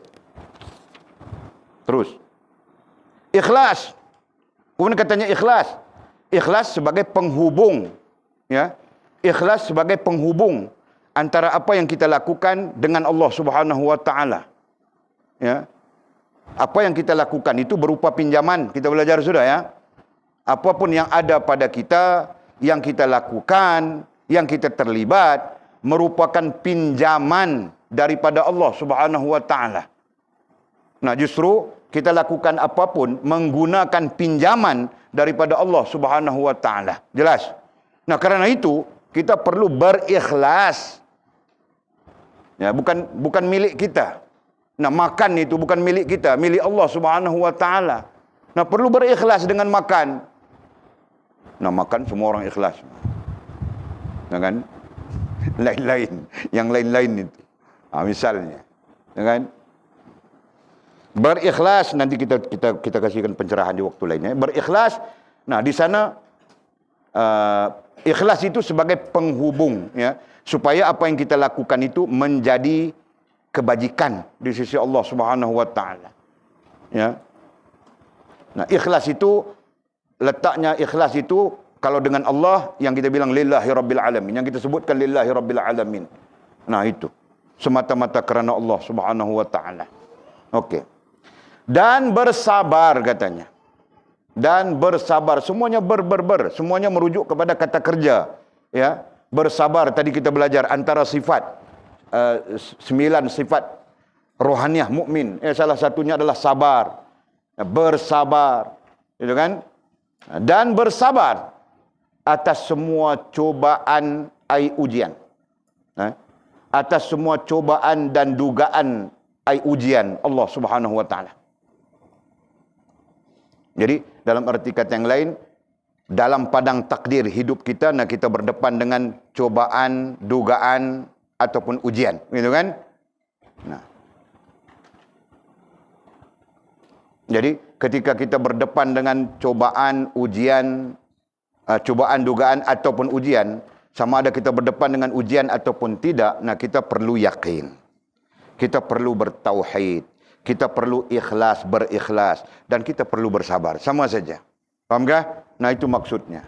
Terus. Ikhlas. Kemudian katanya ikhlas. Ikhlas sebagai penghubung. Ya. Ikhlas sebagai penghubung antara apa yang kita lakukan dengan Allah Subhanahu Wa Taala. Ya. Apa yang kita lakukan itu berupa pinjaman. Kita belajar sudah ya. Apapun yang ada pada kita, yang kita lakukan, yang kita terlibat, merupakan pinjaman daripada Allah Subhanahu Wa Taala. Nah, justru kita lakukan apapun menggunakan pinjaman daripada Allah Subhanahu Wa Taala. Jelas? Nah, karena itu kita perlu berikhlas. Ya, bukan milik kita. Nah, makan itu bukan milik kita, milik Allah Subhanahu Wa Taala. Nah, perlu berikhlas dengan makan. Nah, makan semua orang ikhlas. Ya kan? Lain-lain, yang lain-lain itu. Misalnya, ya kan? Berikhlas, nanti kita kasihkan pencerahan di waktu lainnya. Berikhlas. Nah, di sana ikhlas itu sebagai penghubung, ya, supaya apa yang kita lakukan itu menjadi kebajikan di sisi Allah Subhanahu Wa Taala. Ya. Nah, ikhlas itu, letaknya ikhlas itu kalau dengan Allah yang kita bilang lillahi rabbil alamin, yang kita sebutkan lillahi rabbil alamin. Nah, itu semata-mata kerana Allah Subhanahu Wa Taala. Okey. Dan bersabar katanya. Dan bersabar. Semuanya semuanya merujuk kepada kata kerja. Ya, bersabar. Tadi kita belajar antara sifat 9 sifat rohaniah mukmin. Salah satunya adalah sabar. Bersabar, gitu kan? Dan bersabar atas semua cobaan ujian. Atas semua cobaan dan dugaan ujian Allah Subhanahu wa taala. Jadi dalam arti kata yang lain, dalam padang takdir hidup kita, kita berdepan dengan cobaan, dugaan ataupun ujian, gitu kan? Jadi ketika kita berdepan dengan cobaan, ujian, cobaan, dugaan ataupun ujian, sama ada kita berdepan dengan ujian ataupun tidak, kita perlu yakin. Kita perlu bertauhid, kita perlu ikhlas, berikhlas, dan kita perlu bersabar. Sama saja. Faham kah? Itu maksudnya.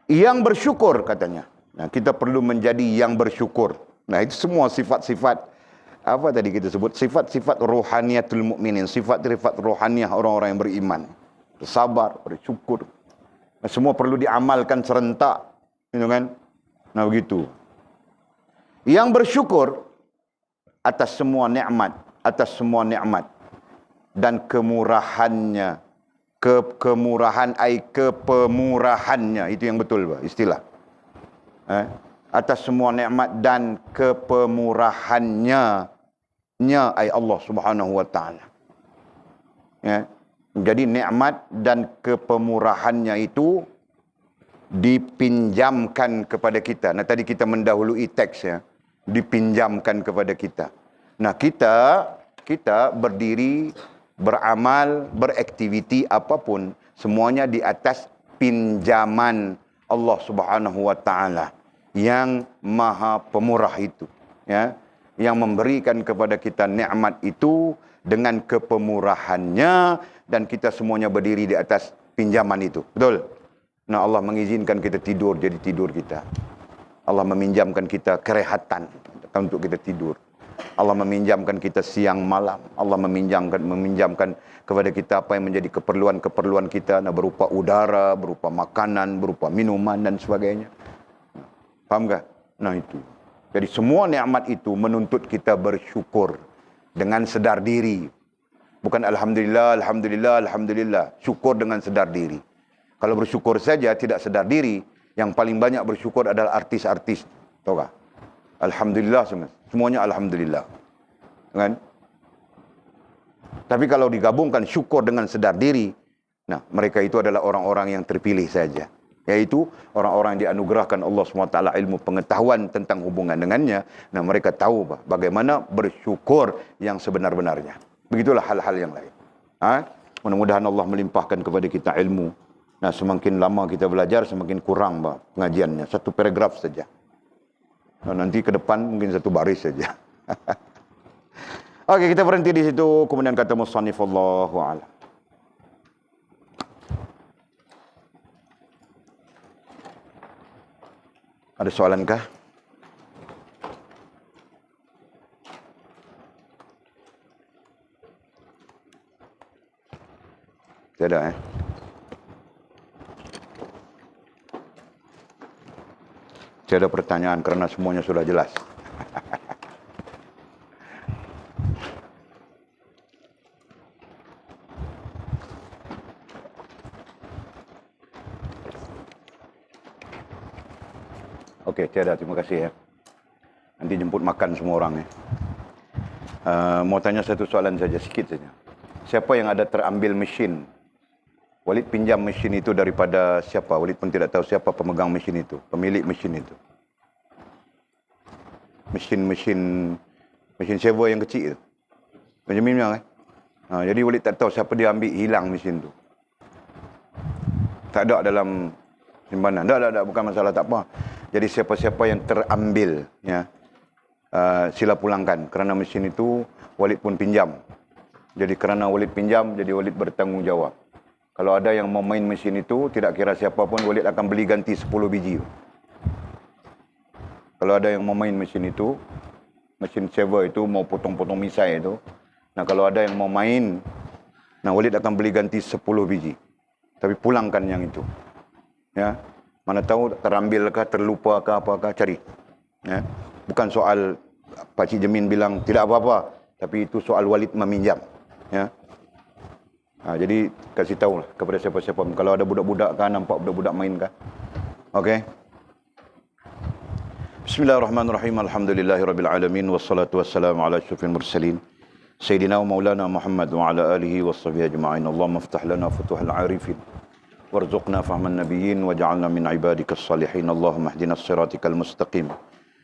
Yang bersyukur katanya. Kita perlu menjadi yang bersyukur. Itu semua sifat-sifat, apa tadi kita sebut? Sifat-sifat rohaniatul mukminin, sifat-sifat rohaniah orang-orang yang beriman. Bersabar, bersyukur. Semua perlu diamalkan serentak. Gitu kan? Begitu. Yang bersyukur atas semua nikmat, dan kemurahannya, kepemurahannya, itu yang betul istilah. Atas semua nikmat dan kepemurahannya, Allah Subhanahu wa taala. Jadi nikmat dan kepemurahannya itu dipinjamkan kepada kita. Tadi kita mendahului teks ya. Dipinjamkan kepada kita. Kita berdiri, beramal, beraktiviti apapun, semuanya di atas pinjaman Allah Subhanahu wa taala yang Maha Pemurah itu, ya, yang memberikan kepada kita nikmat itu dengan kepemurahannya, dan kita semuanya berdiri di atas pinjaman itu. Betul? Allah mengizinkan kita tidur, jadi tidur kita. Allah meminjamkan kita kerehatan untuk kita tidur. Allah meminjamkan kita siang malam. Allah meminjamkan kepada kita apa yang menjadi keperluan kita, berupa udara, berupa makanan, berupa minuman dan sebagainya. Faham tak? Itu. Jadi semua nikmat itu menuntut kita bersyukur dengan sedar diri. Bukan alhamdulillah, alhamdulillah, alhamdulillah. Syukur dengan sedar diri. Kalau bersyukur saja tidak sedar diri, yang paling banyak bersyukur adalah artis-artis. Tahu tak? Alhamdulillah semuanya alhamdulillah. Kan? Tapi kalau digabungkan syukur dengan sedar diri, mereka itu adalah orang-orang yang terpilih saja. Yaitu orang-orang yang dianugerahkan Allah SWT ilmu pengetahuan tentang hubungan dengannya. Mereka tahu bagaimana bersyukur yang sebenar-benarnya. Begitulah hal-hal yang lain. Mudah-mudahan Allah melimpahkan kepada kita ilmu. Semakin lama kita belajar, semakin kurang pengajiannya. Satu paragraf saja. Nanti ke depan mungkin satu baris saja. Oke, kita berhenti di situ. Kemudian kata musannif, Allahu a'lam. Ada soalan kah? Tidak, Tidak ada pertanyaan karena semuanya sudah jelas. Oke, tiada. Terima kasih ya. Nanti jemput makan semua orang ya. Mau tanya satu soalan saja, sikit saja. Siapa yang ada terambil mesin? Walid pinjam mesin itu daripada siapa? Walid pun tidak tahu siapa pemegang mesin itu, pemilik mesin itu. Mesin servo yang kecil itu. Macam ni kan? Jadi Walid tak tahu siapa dia ambil hilang mesin itu. Tak ada dalam simpanan. Tak, bukan masalah, tak apa. Jadi siapa-siapa yang terambil, ya, sila pulangkan. Kerana mesin itu Walid pun pinjam. Jadi kerana Walid pinjam, jadi Walid bertanggungjawab. Kalau ada yang mau main mesin itu, tidak kira siapa pun, Walid akan beli ganti 10 biji. Kalau ada yang mau main mesin itu, mesin saver itu, mau potong-potong misai itu, nah kalau ada yang mau main, nah Walid akan beli ganti 10 biji. Tapi pulangkan yang itu. Ya. Mana tahu terambil kah, terlupa kah, apakah, cari. Ya. Bukan soal Pakcik Jemin bilang tidak apa-apa, tapi itu soal Walid meminjam. Ya. Jadi kasih tahu lah kepada siapa-siapa. Kalau ada budak-budak kah, nampak budak-budak main kah. Okey. Bismillahirrahmanirrahim. Alhamdulillahirabbil alamin wassalatu wassalamu ala asyrafil mursalin sayyidina wa maulana Muhammad wa ala alihi washabbihi ajma'in. Allahumma iftah lana futuhal arifin warzuqna fahman nabiyyin waj'alna min ibadikas salihin. Allahumma ihdinas siratikal mustaqim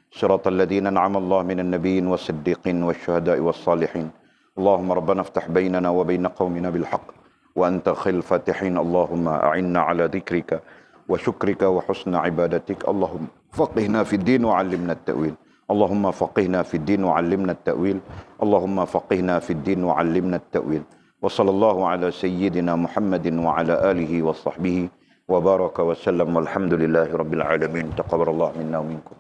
siratal ladzina an'ama Allah minan nabiyyin was-siddiqin wasyuhada'i was-salihin. Allahumma rabbana iftah bainana wa bain qaumina bil haqq wa anta khairul fatihin. Allahumma a'inna ala dzikrika wa syukrika wa husna ibadatik. Allahumma faqihna fid din wa 'allimna at-ta'wil. Allahumma faqihna fid din wa 'allimna at-ta'wil. Allahumma faqihna fid din wa 'allimna at-ta'wil. Wa sallallahu ala sayyidina Muhammadin wa ala alihi wa sahbihi wa baraka wa sallam. Walhamdulillahi rabbil alamin. Taqabbalallahu minna wa minkum.